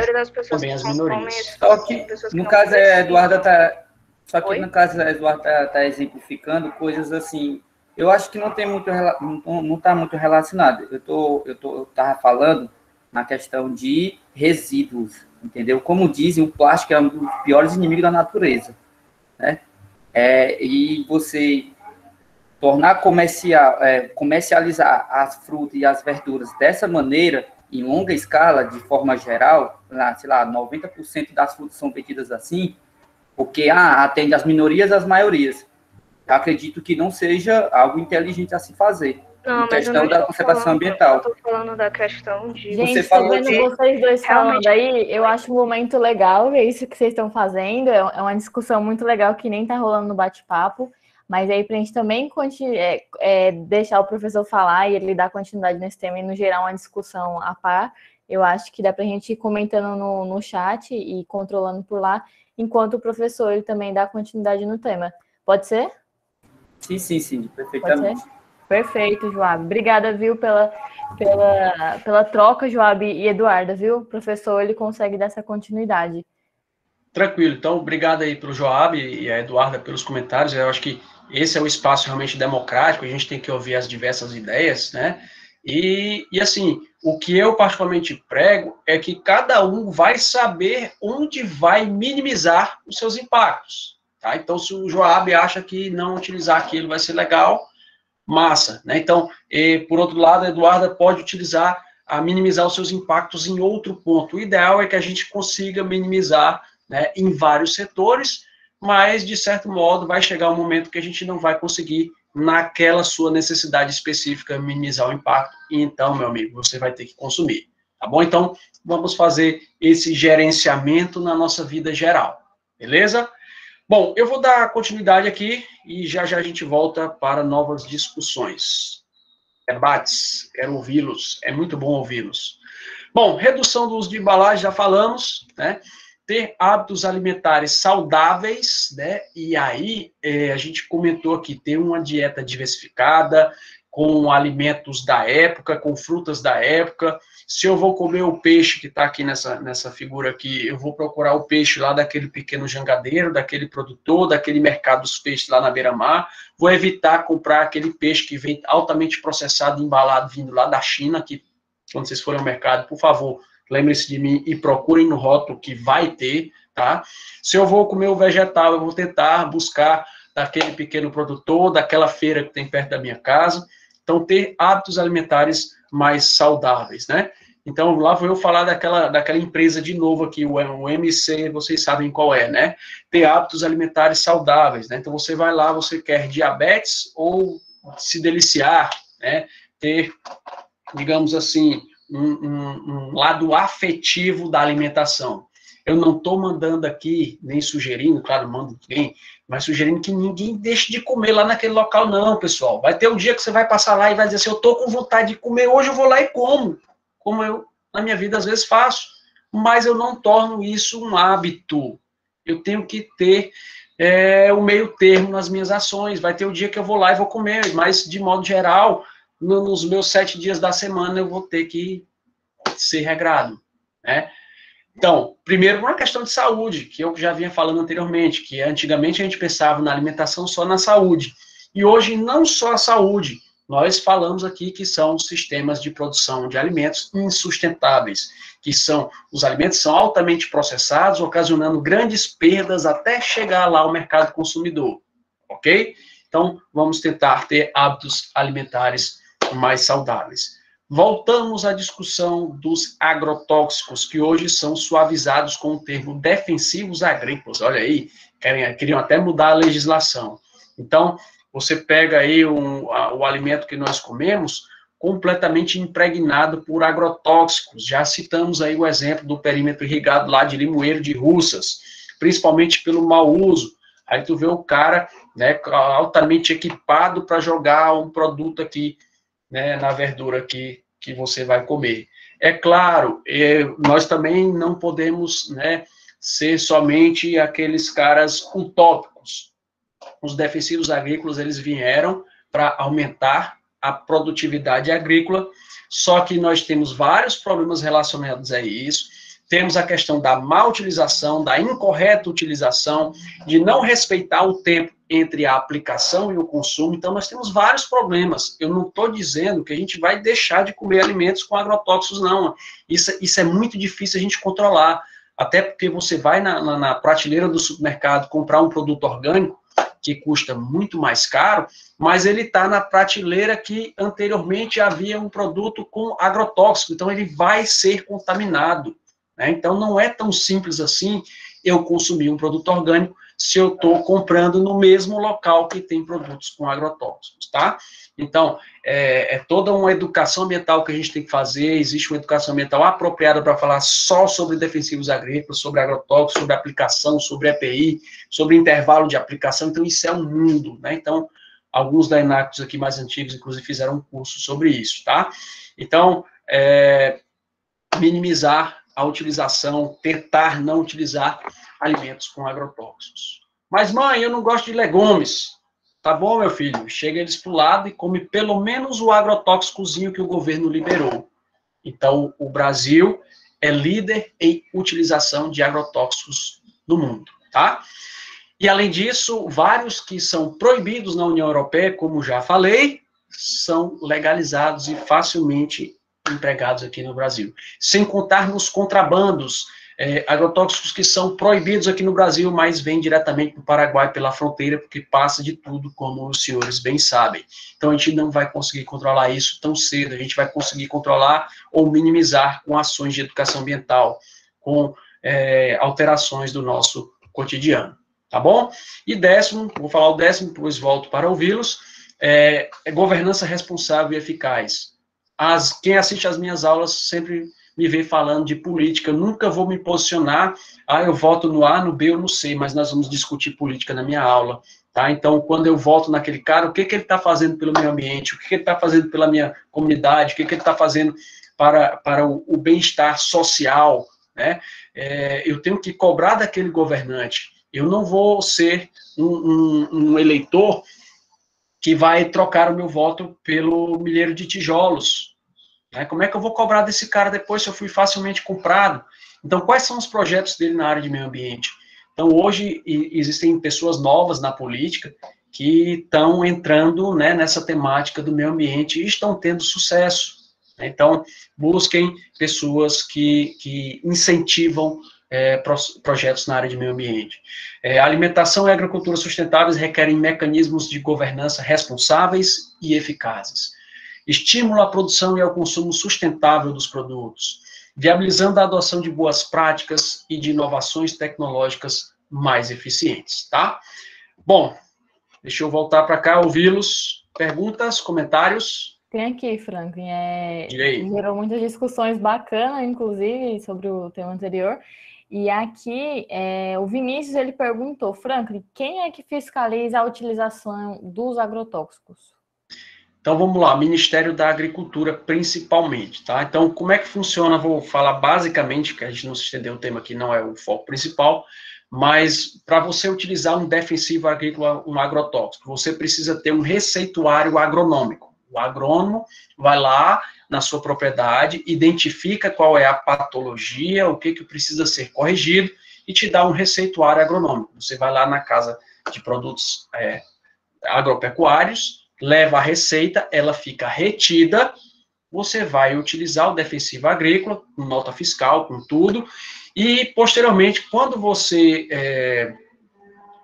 também as minorias. Só que, no caso, a Eduarda está exemplificando coisas assim, eu acho que não está muito relacionado. Eu estava falando na questão de resíduos, entendeu? Como dizem, o plástico é um dos piores inimigos da natureza, né? E você tornar comercializar as frutas e as verduras dessa maneira, em longa escala, de forma geral, sei lá, 90% das frutas são vendidas assim, porque atende as minorias e as maiorias. Eu acredito que não seja algo inteligente a se fazer. Não, em questão da conservação ambiental. Eu estou falando da questão de... Gente, você falou vendo vocês dois falando aí, eu acho um momento legal, é isso que vocês estão fazendo, é uma discussão muito legal que nem está rolando no bate-papo, mas aí para a gente também deixar o professor falar e ele dar continuidade nesse tema e no geral uma discussão a par, eu acho que dá para a gente ir comentando no chat e controlando por lá, enquanto o professor ele também dá continuidade no tema. Pode ser? Sim, perfeitamente. Perfeito, Joab. Obrigada, viu, pela troca, Joab e Eduarda, viu? O professor, ele consegue dar essa continuidade. Tranquilo. Então, obrigado aí pelo Joab e a Eduarda pelos comentários. Eu acho que esse é o espaço realmente democrático, a gente tem que ouvir as diversas ideias, né? E assim, o que eu particularmente prego é que cada um vai saber onde vai minimizar os seus impactos, tá? Então, se o Joab acha que não utilizar aquilo vai ser legal, massa, né? Então, por outro lado, a Eduarda pode minimizar os seus impactos em outro ponto. O ideal é que a gente consiga minimizar, né, em vários setores, mas, de certo modo, vai chegar um momento que a gente não vai conseguir, naquela sua necessidade específica, minimizar o impacto, e então, meu amigo, você vai ter que consumir, tá bom? Então, vamos fazer esse gerenciamento na nossa vida geral, beleza? Bom, eu vou dar continuidade aqui e já a gente volta para novas discussões. Debates, quero ouvi-los, é muito bom ouvi-los. Bom, redução do uso de embalagem, já falamos, né? Ter hábitos alimentares saudáveis, né? E aí, a gente comentou aqui, ter uma dieta diversificada, com alimentos da época, com frutas da época. Se eu vou comer o peixe que está aqui nessa figura aqui, eu vou procurar o peixe lá daquele pequeno jangadeiro, daquele produtor, daquele mercado dos peixes lá na beira-mar. Vou evitar comprar aquele peixe que vem altamente processado, embalado, vindo lá da China, que quando vocês forem ao mercado, por favor, lembrem-se de mim e procurem no rótulo que vai ter, tá? Se eu vou comer o vegetal, eu vou tentar buscar daquele pequeno produtor, daquela feira que tem perto da minha casa. Então, ter hábitos alimentares mais saudáveis, né? Então, lá vou eu falar daquela empresa de novo aqui, o MC, vocês sabem qual é, né? Ter hábitos alimentares saudáveis, né? Então, você vai lá, você quer diabetes ou se deliciar, né? Ter, digamos assim, um lado afetivo da alimentação. Eu não estou mandando aqui, nem sugerindo, claro, mando ninguém, mas sugerindo que ninguém deixe de comer lá naquele local, não, pessoal. Vai ter um dia que você vai passar lá e vai dizer assim, eu estou com vontade de comer, hoje eu vou lá e como eu, na minha vida, às vezes faço, mas eu não torno isso um hábito. Eu tenho que ter o meio termo nas minhas ações. Vai ter o dia que eu vou lá e vou comer, mas, de modo geral, nos meus 7 dias da semana, eu vou ter que ser regrado, né? Então, primeiro, uma questão de saúde, que eu já vinha falando anteriormente, que antigamente a gente pensava na alimentação só na saúde. E hoje, não só a saúde, nós falamos aqui que são os sistemas de produção de alimentos insustentáveis, que são, os alimentos são altamente processados, ocasionando grandes perdas até chegar lá ao mercado consumidor, ok? Então, vamos tentar ter hábitos alimentares mais saudáveis. Voltamos à discussão dos agrotóxicos, que hoje são suavizados com o termo defensivos agrícolas. Olha aí, queriam até mudar a legislação. Então, você pega aí o alimento que nós comemos, completamente impregnado por agrotóxicos. Já citamos aí o exemplo do perímetro irrigado lá de Limoeiro de Russas, principalmente pelo mau uso. Aí tu vê o cara, né, altamente equipado para jogar um produto aqui, né, na verdura que você vai comer. É claro, nós também não podemos, né, ser somente aqueles caras utópicos. Os defensivos agrícolas, eles vieram para aumentar a produtividade agrícola, só que nós temos vários problemas relacionados a isso. Temos a questão da má utilização, da incorreta utilização, de não respeitar o tempo entre a aplicação e o consumo. Então, nós temos vários problemas. Eu não estou dizendo que a gente vai deixar de comer alimentos com agrotóxicos, não. Isso é muito difícil a gente controlar. Até porque você vai na prateleira do supermercado comprar um produto orgânico, que custa muito mais caro, mas ele está na prateleira que anteriormente havia um produto com agrotóxico. Então, ele vai ser contaminado. Então, não é tão simples assim eu consumir um produto orgânico se eu estou comprando no mesmo local que tem produtos com agrotóxicos, tá? Então, é toda uma educação ambiental que a gente tem que fazer, existe uma educação ambiental apropriada para falar só sobre defensivos agrícolas, sobre agrotóxicos, sobre aplicação, sobre EPI, sobre intervalo de aplicação, então isso é um mundo, né? Então, alguns da Enactus aqui mais antigos, inclusive, fizeram um curso sobre isso, tá? Então, minimizar a utilização, tentar não utilizar alimentos com agrotóxicos. Mas, mãe, eu não gosto de legumes. Tá bom, meu filho? Chega eles pro lado e come pelo menos o agrotóxicozinho que o governo liberou. Então, o Brasil é líder em utilização de agrotóxicos no mundo, tá? E, além disso, vários que são proibidos na União Europeia, como já falei, são legalizados e facilmente empregados aqui no Brasil. Sem contar nos contrabandos, agrotóxicos que são proibidos aqui no Brasil, mas vêm diretamente do Paraguai pela fronteira, porque passa de tudo, como os senhores bem sabem. Então, a gente não vai conseguir controlar isso tão cedo, a gente vai conseguir controlar ou minimizar com ações de educação ambiental, com alterações do nosso cotidiano, tá bom? E 10º, vou falar o 10º, depois volto para ouvi-los, governança responsável e eficaz. Quem assiste às minhas aulas sempre me vê falando de política, eu nunca vou me posicionar, eu voto no A, no B, eu não sei, mas nós vamos discutir política na minha aula, tá? Então, quando eu voto naquele cara, o que ele está fazendo pelo meio ambiente, o que ele está fazendo pela minha comunidade, o que ele está fazendo para o bem-estar social, né? Eu tenho que cobrar daquele governante, eu não vou ser um eleitor que vai trocar o meu voto pelo milheiro de tijolos. Como é que eu vou cobrar desse cara depois se eu fui facilmente comprado? Então, quais são os projetos dele na área de meio ambiente? Então, hoje, existem pessoas novas na política que estão entrando, né, nessa temática do meio ambiente e estão tendo sucesso. Então, busquem pessoas que incentivam projetos na área de meio ambiente. Alimentação e agricultura sustentáveis requerem mecanismos de governança responsáveis e eficazes. Estímulo à produção e ao consumo sustentável dos produtos, viabilizando a adoção de boas práticas e de inovações tecnológicas mais eficientes, tá? Bom, deixa eu voltar para cá, ouvi-los. Perguntas, comentários? Tem aqui, Franklin, gerou muitas discussões bacanas, inclusive, sobre o tema anterior. E aqui, o Vinícius, ele perguntou, Franklin, quem é que fiscaliza a utilização dos agrotóxicos? Então, vamos lá, Ministério da Agricultura, principalmente, tá? Então, como é que funciona? Vou falar basicamente, que a gente não se estendeu, o tema aqui não é o foco principal, mas para você utilizar um defensivo agrícola, um agrotóxico, você precisa ter um receituário agronômico. O agrônomo vai lá na sua propriedade, identifica qual é a patologia, o que precisa ser corrigido, e te dá um receituário agronômico. Você vai lá na casa de produtos agropecuários, leva a receita, ela fica retida, você vai utilizar o defensivo agrícola, com nota fiscal, com tudo, e, posteriormente, quando você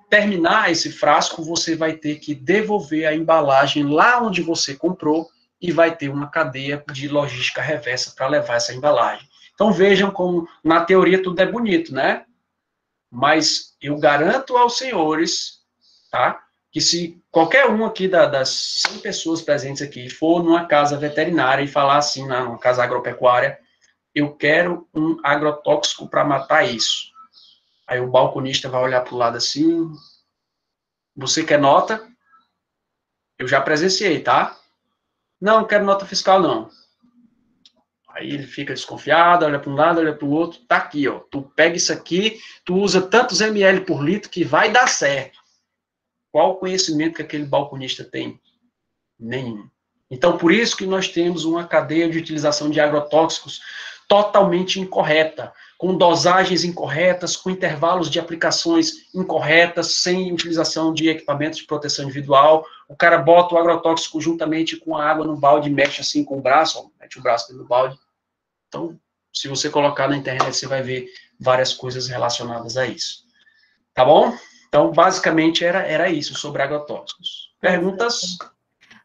terminar esse frasco, você vai ter que devolver a embalagem lá onde você comprou e vai ter uma cadeia de logística reversa para levar essa embalagem. Então, vejam como, na teoria, tudo é bonito, né? Mas eu garanto aos senhores, tá? Que se qualquer um aqui das 100 pessoas presentes aqui for numa casa veterinária e falar assim, numa casa agropecuária, eu quero um agrotóxico para matar isso. Aí o balconista vai olhar para o lado assim, você quer nota? Eu já presenciei, tá? Não quero nota fiscal, não. Aí ele fica desconfiado, olha para um lado, olha para o outro, tá aqui, ó, tu pega isso aqui, tu usa tantos ml por litro que vai dar certo. Qual o conhecimento que aquele balconista tem? Nenhum. Então, por isso que nós temos uma cadeia de utilização de agrotóxicos totalmente incorreta, com dosagens incorretas, com intervalos de aplicações incorretas, sem utilização de equipamentos de proteção individual. O cara bota o agrotóxico juntamente com a água no balde, mexe assim com o braço, ó, mete o braço dentro do balde. Então, se você colocar na internet, você vai ver várias coisas relacionadas a isso. Tá bom? Então, basicamente, era isso sobre agrotóxicos. Perguntas?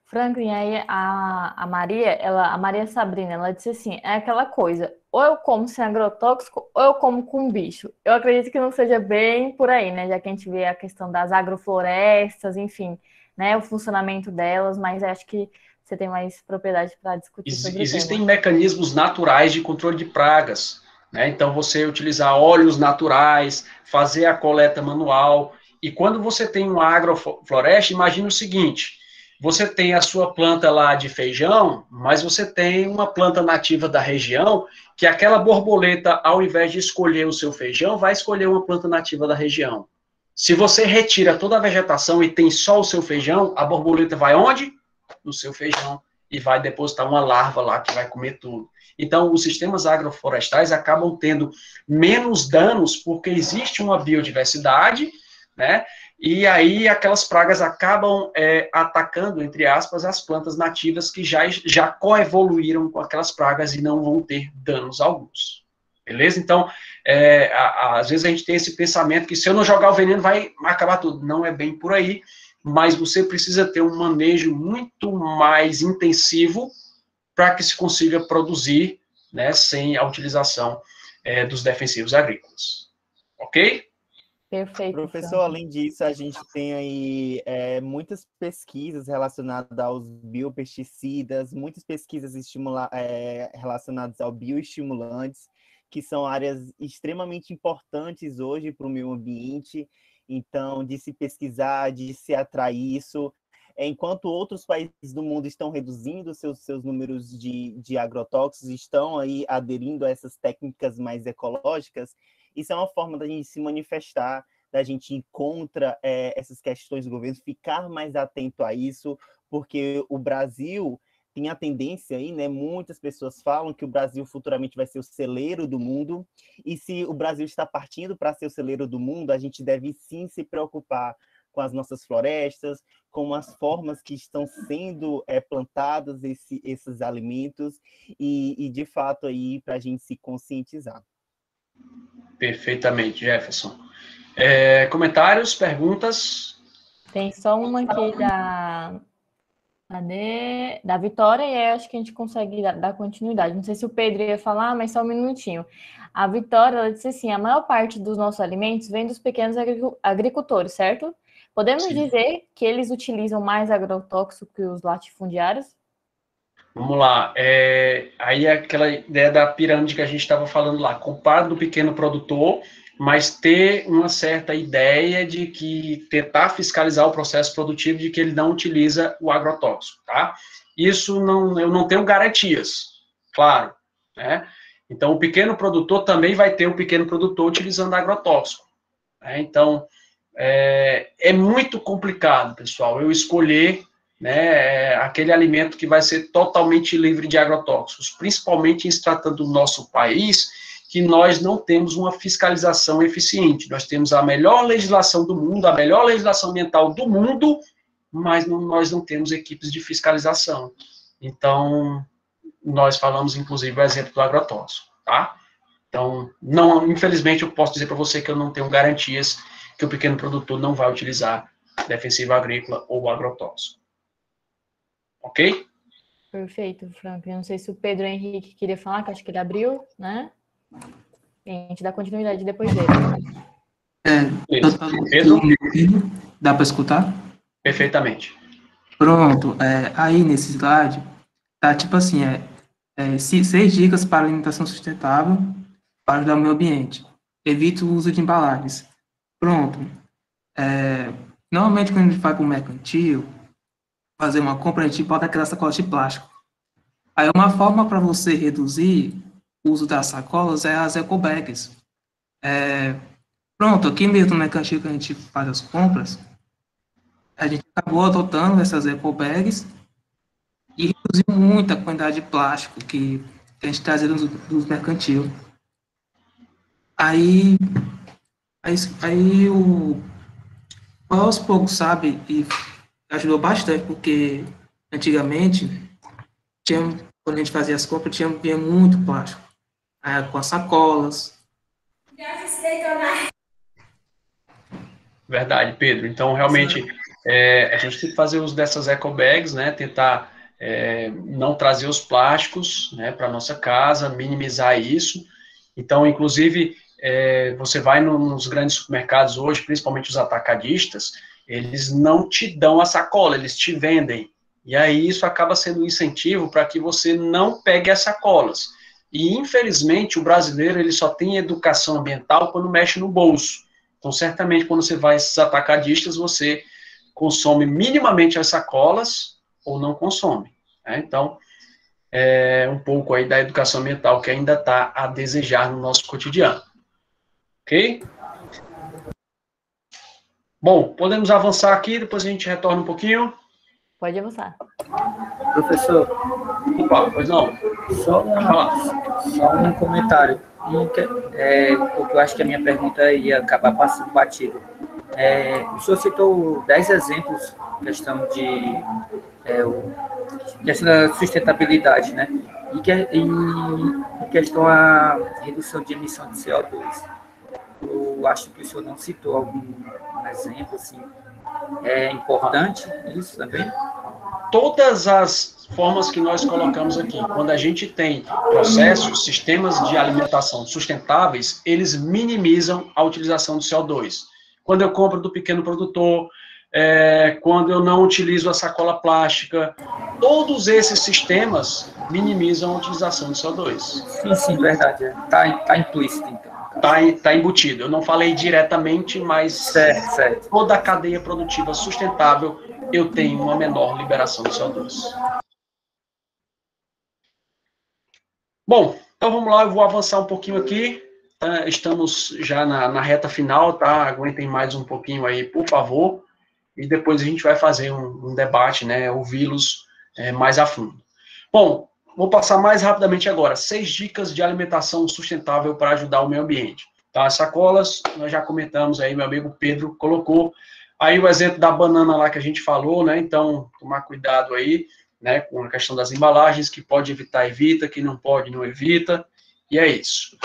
Franklin, aí a Maria Sabrina, ela disse assim, é aquela coisa, ou eu como sem agrotóxico, ou eu como com bicho. Eu acredito que não seja bem por aí, né? Já que a gente vê a questão das agroflorestas, enfim, né? O funcionamento delas, mas acho que você tem mais propriedade para discutir sobre Existem o tema. mecanismos naturais de controle de pragas, né? Então, você utilizar óleos naturais, fazer a coleta manual, e quando você tem uma agrofloresta, imagine o seguinte: você tem a sua planta lá de feijão, mas você tem uma planta nativa da região, que aquela borboleta, ao invés de escolher o seu feijão, vai escolher uma planta nativa da região. Se você retira toda a vegetação e tem só o seu feijão, a borboleta vai onde? No seu feijão, e vai depositar uma larva lá que vai comer tudo. Então, os sistemas agroflorestais acabam tendo menos danos porque existe uma biodiversidade, né? E aí aquelas pragas acabam atacando, entre aspas, as plantas nativas que já coevoluíram com aquelas pragas e não vão ter danos alguns. Beleza? Então, às vezes a gente tem esse pensamento que se eu não jogar o veneno vai acabar tudo. Não é bem por aí, mas você precisa ter um manejo muito mais intensivo para que se consiga produzir, né, sem a utilização dos defensivos agrícolas. Ok? Perfeito. Professor, além disso, a gente tem aí muitas pesquisas relacionadas aos biopesticidas, muitas pesquisas relacionadas ao bioestimulantes, que são áreas extremamente importantes hoje para o meio ambiente. Então, de se pesquisar, de se atrair isso, enquanto outros países do mundo estão reduzindo seus números de agrotóxicos, estão aí aderindo a essas técnicas mais ecológicas, isso é uma forma da gente se manifestar, da gente ir contra essas questões do governo, ficar mais atento a isso, porque o Brasil tem a tendência aí, né? Muitas pessoas falam que o Brasil futuramente vai ser o celeiro do mundo, e se o Brasil está partindo para ser o celeiro do mundo, a gente deve sim se preocupar com as nossas florestas, com as formas que estão sendo plantados esses alimentos, e de fato aí para a gente se conscientizar. Perfeitamente, Jefferson. Comentários, perguntas? Tem só uma aqui da Vitória, e aí acho que a gente consegue dar continuidade. Não sei se o Pedro ia falar, mas só um minutinho. A Vitória, ela disse assim: a maior parte dos nossos alimentos vem dos pequenos agricultores, certo? Podemos Sim. dizer que eles utilizam mais agrotóxico que os latifundiários? Vamos lá. Aí é aquela ideia da pirâmide que a gente estava falando lá. Compara do pequeno produtor, mas ter uma certa ideia de que tentar fiscalizar o processo produtivo de que ele não utiliza o agrotóxico, tá? Isso eu não tenho garantias, claro, né? Então, o pequeno produtor também vai ter o pequeno produtor utilizando agrotóxico, né? Então, é muito complicado, pessoal, eu escolher, né, aquele alimento que vai ser totalmente livre de agrotóxicos, principalmente em se tratando do nosso país, que nós não temos uma fiscalização eficiente. Nós temos a melhor legislação do mundo, a melhor legislação ambiental do mundo, mas nós não temos equipes de fiscalização. Então, nós falamos, inclusive, o exemplo do agrotóxico, tá? Então, infelizmente, eu posso dizer para você que eu não tenho garantias que o pequeno produtor não vai utilizar defensivo agrícola ou agrotóxico. Ok? Perfeito, Frank. Eu não sei se o Pedro Henrique queria falar, que acho que ele abriu, né? A gente dá continuidade depois dele. Pedro? Dá para escutar? Perfeitamente. Pronto. Aí nesse slide, tá tipo assim, 6 dicas para alimentação sustentável para ajudar o meio ambiente. Evite o uso de embalagens. Pronto. Normalmente, quando a gente vai para o mercantil, fazer uma compra, a gente bota aquela sacola de plástico. Aí, uma forma para você reduzir o uso das sacolas é as ecobags. Pronto, aqui mesmo no mercantil que a gente faz as compras, a gente acabou adotando essas ecobags e reduziu muito a quantidade de plástico que a gente trazia dos mercantil. Aí aos poucos, sabe, e ajudou bastante, porque antigamente, quando a gente fazia as compras, tinha muito plástico, com as sacolas. Verdade, Pedro. Então, realmente, a gente tem que fazer uso dessas ecobags, né, tentar não trazer os plásticos, né, para nossa casa, minimizar isso. Então, inclusive, você vai nos grandes supermercados hoje, principalmente os atacadistas, eles não te dão a sacola, eles te vendem. E aí isso acaba sendo um incentivo para que você não pegue as sacolas. E, infelizmente, o brasileiro ele só tem educação ambiental quando mexe no bolso. Então, certamente, quando você vai a esses atacadistas, você consome minimamente as sacolas ou não consome. Né? Então, um pouco aí da educação ambiental que ainda está a desejar no nosso cotidiano. Ok? Bom, podemos avançar aqui, depois a gente retorna um pouquinho. Pode avançar. Professor. Opa, pois não. Só um comentário. Porque eu acho que a minha pergunta ia acabar passando batido. O senhor citou 10 exemplos, questão da sustentabilidade, né? E questão a redução de emissão de CO2. Eu acho que o senhor não citou algum exemplo, assim, importante isso também? Todas as formas que nós colocamos aqui, quando a gente tem processos, sistemas de alimentação sustentáveis, eles minimizam a utilização do CO2. Quando eu compro do pequeno produtor, quando eu não utilizo a sacola plástica, todos esses sistemas minimizam a utilização do CO2. Sim, verdade. Está implícito, então. Está embutido. Eu não falei diretamente, mas certo. Toda a cadeia produtiva sustentável, eu tenho uma menor liberação de CO2. Bom, então vamos lá, eu vou avançar um pouquinho aqui. Estamos já na reta final, tá? Aguentem mais um pouquinho aí, por favor. E depois a gente vai fazer um debate, né? Ouvi-los mais a fundo. Bom, vou passar mais rapidamente agora. 6 dicas de alimentação sustentável para ajudar o meio ambiente. Tá? As sacolas, nós já comentamos aí, meu amigo Pedro colocou. Aí o exemplo da banana lá que a gente falou, né? Então, tomar cuidado aí, né? Com a questão das embalagens, que pode evitar, evita, que não pode, não evita. E é isso.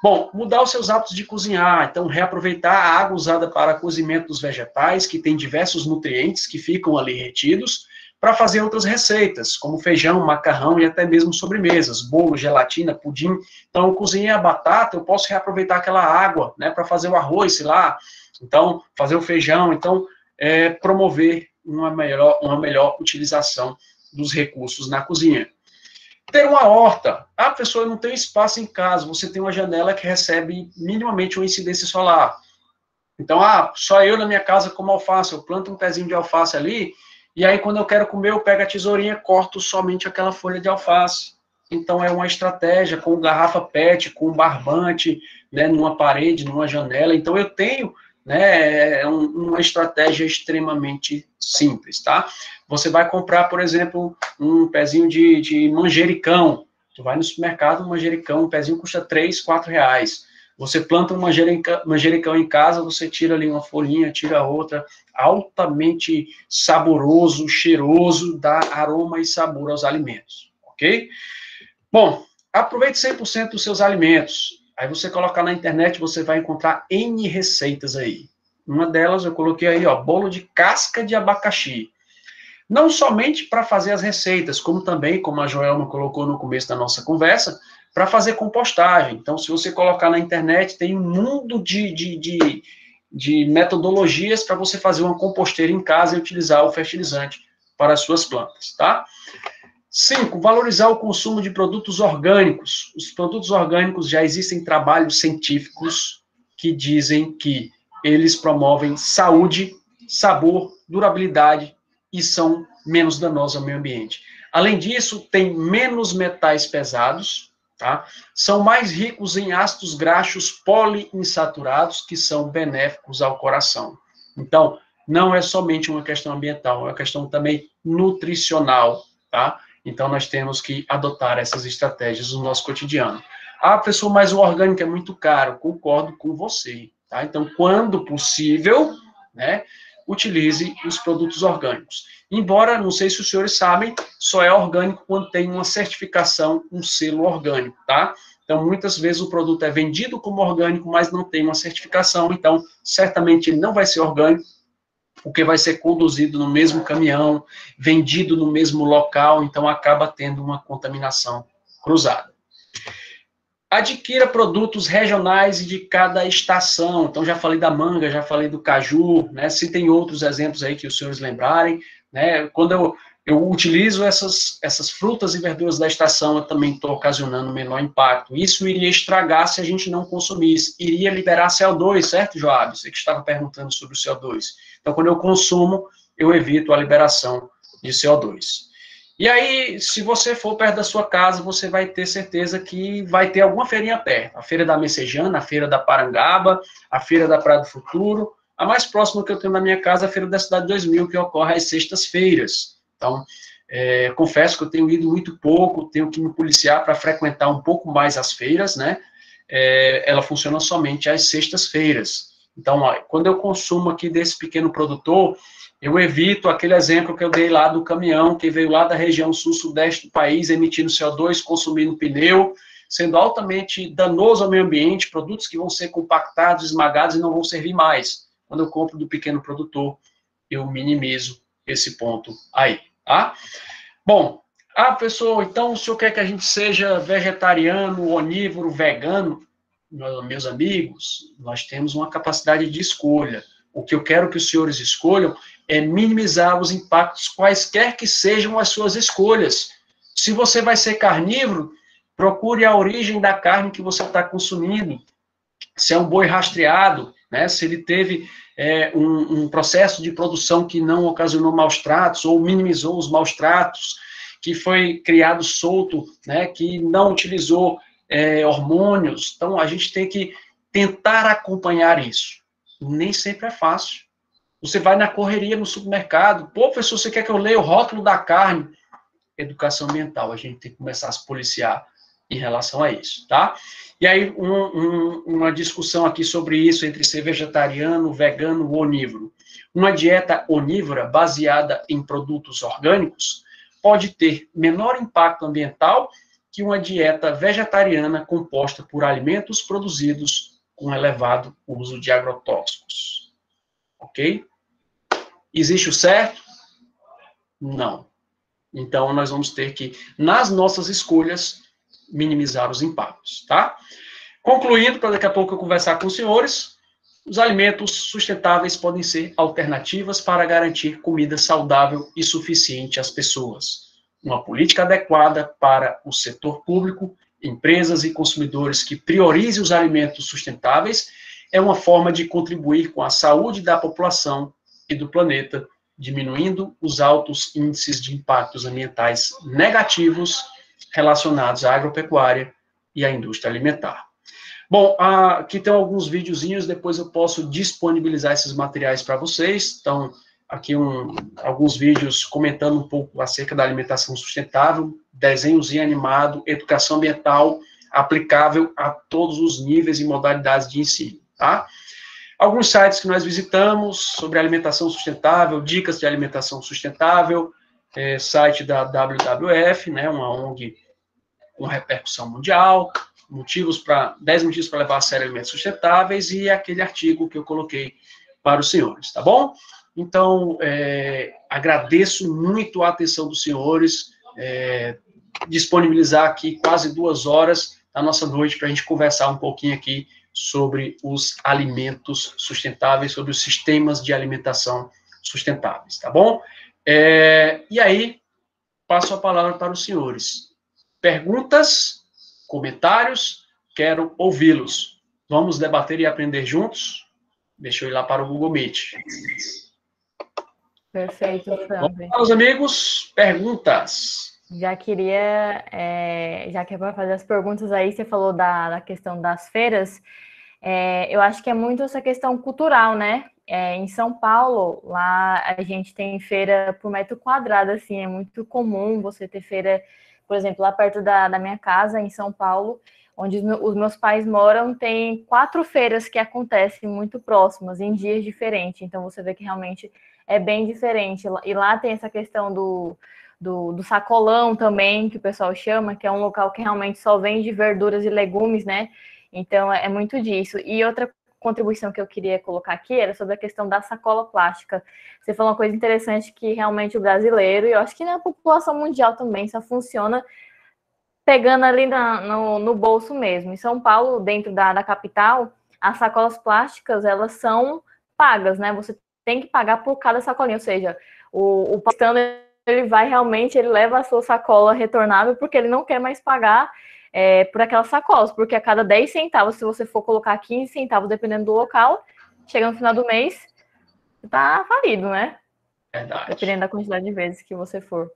Bom, mudar os seus hábitos de cozinhar. Então, reaproveitar a água usada para cozimento dos vegetais, que tem diversos nutrientes que ficam ali retidos, para fazer outras receitas, como feijão, macarrão e até mesmo sobremesas, bolo, gelatina, pudim. Então, eu cozinhei a batata, eu posso reaproveitar aquela água, né, para fazer o arroz, sei lá, então, fazer o feijão. Então, promover uma melhor utilização dos recursos na cozinha. Ter uma horta. A pessoa não tem espaço em casa, você tem uma janela que recebe minimamente uma incidência solar. Então, só eu na minha casa como alface, eu planto um pezinho de alface ali, e aí quando eu quero comer, eu pego a tesourinha, corto somente aquela folha de alface. Então, é uma estratégia com garrafa PET, com barbante, né, numa parede, numa janela. Então, eu tenho, né, uma estratégia extremamente simples, tá? Você vai comprar, por exemplo, um pezinho de manjericão. Tu vai no supermercado, um manjericão, um pezinho custa R$3, R$4. Você planta um manjericão em casa, você tira ali uma folhinha, tira outra, altamente saboroso, cheiroso, dá aroma e sabor aos alimentos, ok? Bom, aproveite 100% dos seus alimentos. Aí você colocar na internet, você vai encontrar N receitas aí. Uma delas eu coloquei aí, ó, bolo de casca de abacaxi. Não somente para fazer as receitas, como também, como a Joelma colocou no começo da nossa conversa, para fazer compostagem. Então, se você colocar na internet, tem um mundo de metodologias para você fazer uma composteira em casa e utilizar o fertilizante para as suas plantas, tá? 5, valorizar o consumo de produtos orgânicos. Os produtos orgânicos, já existem trabalhos científicos que dizem que eles promovem saúde, sabor, durabilidade e são menos danosos ao meio ambiente. Além disso, tem menos metais pesados, tá? São mais ricos em ácidos graxos poliinsaturados, que são benéficos ao coração. Então, não é somente uma questão ambiental, é uma questão também nutricional, tá? Então, nós temos que adotar essas estratégias no nosso cotidiano. Pessoa, mas o orgânico é muito caro. Concordo com você, tá? Então, quando possível, né, utilize os produtos orgânicos. Embora, não sei se os senhores sabem, só é orgânico quando tem uma certificação, um selo orgânico, tá? Então, muitas vezes o produto é vendido como orgânico, mas não tem uma certificação, então, certamente ele não vai ser orgânico, porque vai ser conduzido no mesmo caminhão, vendido no mesmo local, então acaba tendo uma contaminação cruzada. Adquira produtos regionais de cada estação. Então, já falei da manga, já falei do caju, né? Se tem outros exemplos aí que os senhores lembrarem, né? Quando eu utilizo essas frutas e verduras da estação, eu também estou ocasionando menor impacto. Isso iria estragar se a gente não consumisse. Iria liberar CO2, certo, Joab? Você que estava perguntando sobre o CO2. Então, quando eu consumo, eu evito a liberação de CO2. E aí, se você for perto da sua casa, você vai ter certeza que vai ter alguma feirinha perto. A Feira da Messejana, a Feira da Parangaba, a Feira da Praia do Futuro. A mais próxima que eu tenho na minha casa é a Feira da Cidade 2000, que ocorre às sextas-feiras. Então, confesso que eu tenho ido muito pouco, tenho que me policiar para frequentar um pouco mais as feiras, né? Ela funciona somente às sextas-feiras. Então, ó, quando eu consumo aqui desse pequeno produtor, eu evito aquele exemplo que eu dei lá do caminhão, que veio lá da região sul-sudeste do país, emitindo CO2, consumindo pneu, sendo altamente danoso ao meio ambiente, produtos que vão ser compactados, esmagados e não vão servir mais. Quando eu compro do pequeno produtor, eu minimizo esse ponto aí, tá? Bom, pessoal, então o senhor quer que a gente seja vegetariano, onívoro, vegano? Meus amigos, nós temos uma capacidade de escolha. O que eu quero que os senhores escolham é minimizar os impactos, quaisquer que sejam as suas escolhas. Se você vai ser carnívoro, procure a origem da carne que você está consumindo. Se é um boi rastreado, né, se ele teve um processo de produção que não ocasionou maus tratos ou minimizou os maus tratos, que foi criado solto, né, que não utilizou hormônios. Então, a gente tem que tentar acompanhar isso. Nem sempre é fácil. Você vai na correria no supermercado, pô, professor, você quer que eu leia o rótulo da carne? Educação ambiental, a gente tem que começar a se policiar em relação a isso, tá? E aí, uma discussão aqui sobre isso, entre ser vegetariano, vegano ou onívoro. Uma dieta onívora, baseada em produtos orgânicos, pode ter menor impacto ambiental que uma dieta vegetariana composta por alimentos produzidos com elevado uso de agrotóxicos. Ok? Existe o certo? Não. Então, nós vamos ter que, nas nossas escolhas, minimizar os impactos, tá? Concluindo, para daqui a pouco eu conversar com os senhores, os alimentos sustentáveis podem ser alternativas para garantir comida saudável e suficiente às pessoas. Uma política adequada para o setor público, empresas e consumidores que priorize os alimentos sustentáveis é uma forma de contribuir com a saúde da população e do planeta, diminuindo os altos índices de impactos ambientais negativos relacionados à agropecuária e à indústria alimentar. Bom, aqui tem alguns videozinhos, depois eu posso disponibilizar esses materiais para vocês. Então, aqui alguns vídeos comentando um pouco acerca da alimentação sustentável, desenhozinho animado, educação ambiental aplicável a todos os níveis e modalidades de ensino, tá? Alguns sites que nós visitamos sobre alimentação sustentável, dicas de alimentação sustentável, site da WWF, né, uma ONG com repercussão mundial, 10 motivos para levar a sério alimentos sustentáveis, e aquele artigo que eu coloquei para os senhores, tá bom? Então, agradeço muito a atenção dos senhores, disponibilizar aqui quase 2 horas da nossa noite para a gente conversar um pouquinho aqui sobre os alimentos sustentáveis, sobre os sistemas de alimentação sustentáveis, tá bom? E aí, passo a palavra para os senhores. Perguntas, comentários, quero ouvi-los. Vamos debater e aprender juntos? Deixa eu ir lá para o Google Meet. Perfeito, Frank. Meus amigos, perguntas. Já queria, já que é para fazer as perguntas aí, você falou da questão das feiras, eu acho que é muito essa questão cultural, né? Em São Paulo, lá a gente tem feira por metro quadrado, assim, é muito comum você ter feira, por exemplo, lá perto da minha casa, em São Paulo, onde os meus pais moram, tem 4 feiras que acontecem muito próximas, em dias diferentes, então você vê que realmente é bem diferente, e lá tem essa questão do sacolão também, que o pessoal chama, que é um local que realmente só vende verduras e legumes, né? Então, é muito disso. E outra contribuição que eu queria colocar aqui era sobre a questão da sacola plástica. Você falou uma coisa interessante, que realmente o brasileiro, e eu acho que na população mundial também, só funciona pegando ali no bolso mesmo. Em São Paulo, dentro da capital, as sacolas plásticas, elas são pagas, né? Você tem que pagar por cada sacolinha, ou seja, o paulistano, ele vai realmente, ele leva a sua sacola retornável porque ele não quer mais pagar por aquelas sacolas, porque a cada 10 centavos, se você for colocar 15 centavos, dependendo do local, chega no final do mês, tá falido, né? Verdade. Dependendo da quantidade de vezes que você for.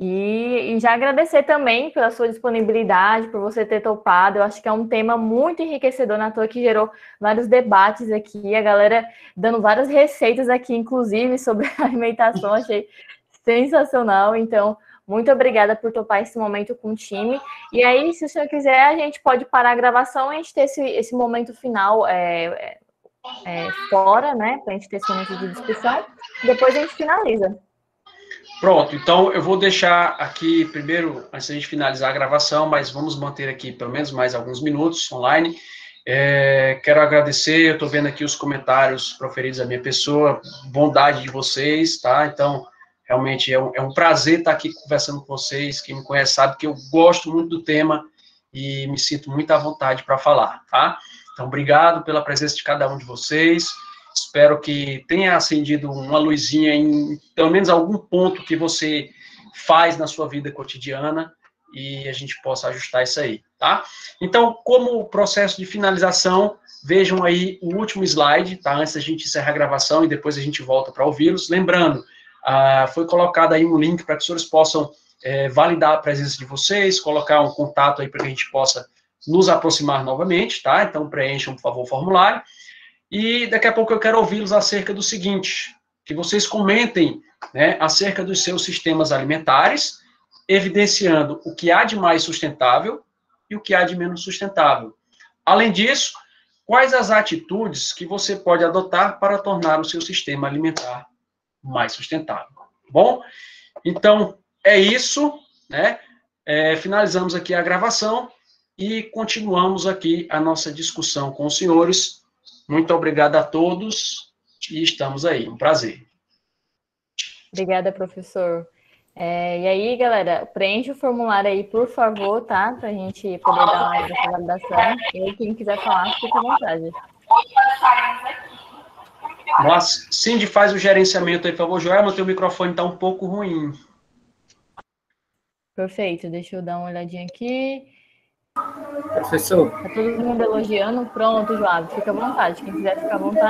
E já agradecer também pela sua disponibilidade, por você ter topado. Eu acho que é um tema muito enriquecedor, na toa, que gerou vários debates aqui, a galera dando várias receitas aqui, inclusive, sobre alimentação, achei sensacional. Então, muito obrigada por topar esse momento com o time. E aí, se o senhor quiser, a gente pode parar a gravação e a gente ter esse momento final fora, né? Para a gente ter esse momento de discussão. Depois a gente finaliza. Pronto, então eu vou deixar aqui primeiro, antes da gente finalizar a gravação, mas vamos manter aqui pelo menos mais alguns minutos online. Quero agradecer, eu estou vendo aqui os comentários proferidos à minha pessoa, bondade de vocês, tá? Então, realmente é um prazer estar aqui conversando com vocês. Quem me conhece sabe que eu gosto muito do tema e me sinto muito à vontade para falar, tá? Então, obrigado pela presença de cada um de vocês. Espero que tenha acendido uma luzinha em pelo menos algum ponto que você faz na sua vida cotidiana e a gente possa ajustar isso aí, tá? Então, como processo de finalização, vejam aí o último slide, tá? Antes da gente encerrar a gravação e depois a gente volta para ouvi-los. Lembrando, foi colocado aí um link para que os senhores possam validar a presença de vocês, colocar um contato aí para que a gente possa nos aproximar novamente, tá? Então, preencham, por favor, o formulário. E daqui a pouco eu quero ouvi-los acerca do seguinte, que vocês comentem, né, acerca dos seus sistemas alimentares, evidenciando o que há de mais sustentável e o que há de menos sustentável. Além disso, quais as atitudes que você pode adotar para tornar o seu sistema alimentar mais sustentável. Bom, então é isso, né? Finalizamos aqui a gravação e continuamos aqui a nossa discussão com os senhores. Muito obrigado a todos e estamos aí. Um prazer. Obrigada, professor. E aí, galera, preenche o formulário aí, por favor, tá? Para a gente poder dar essa validação. E aí, quem quiser falar, fica à vontade. Mas, Cindy, faz o gerenciamento aí, por favor. Joelma, teu microfone está um pouco ruim. Perfeito, deixa eu dar uma olhadinha aqui. Professor. Tá todo mundo elogiando? Pronto, Joab, fica à vontade. Quem quiser ficar à vontade.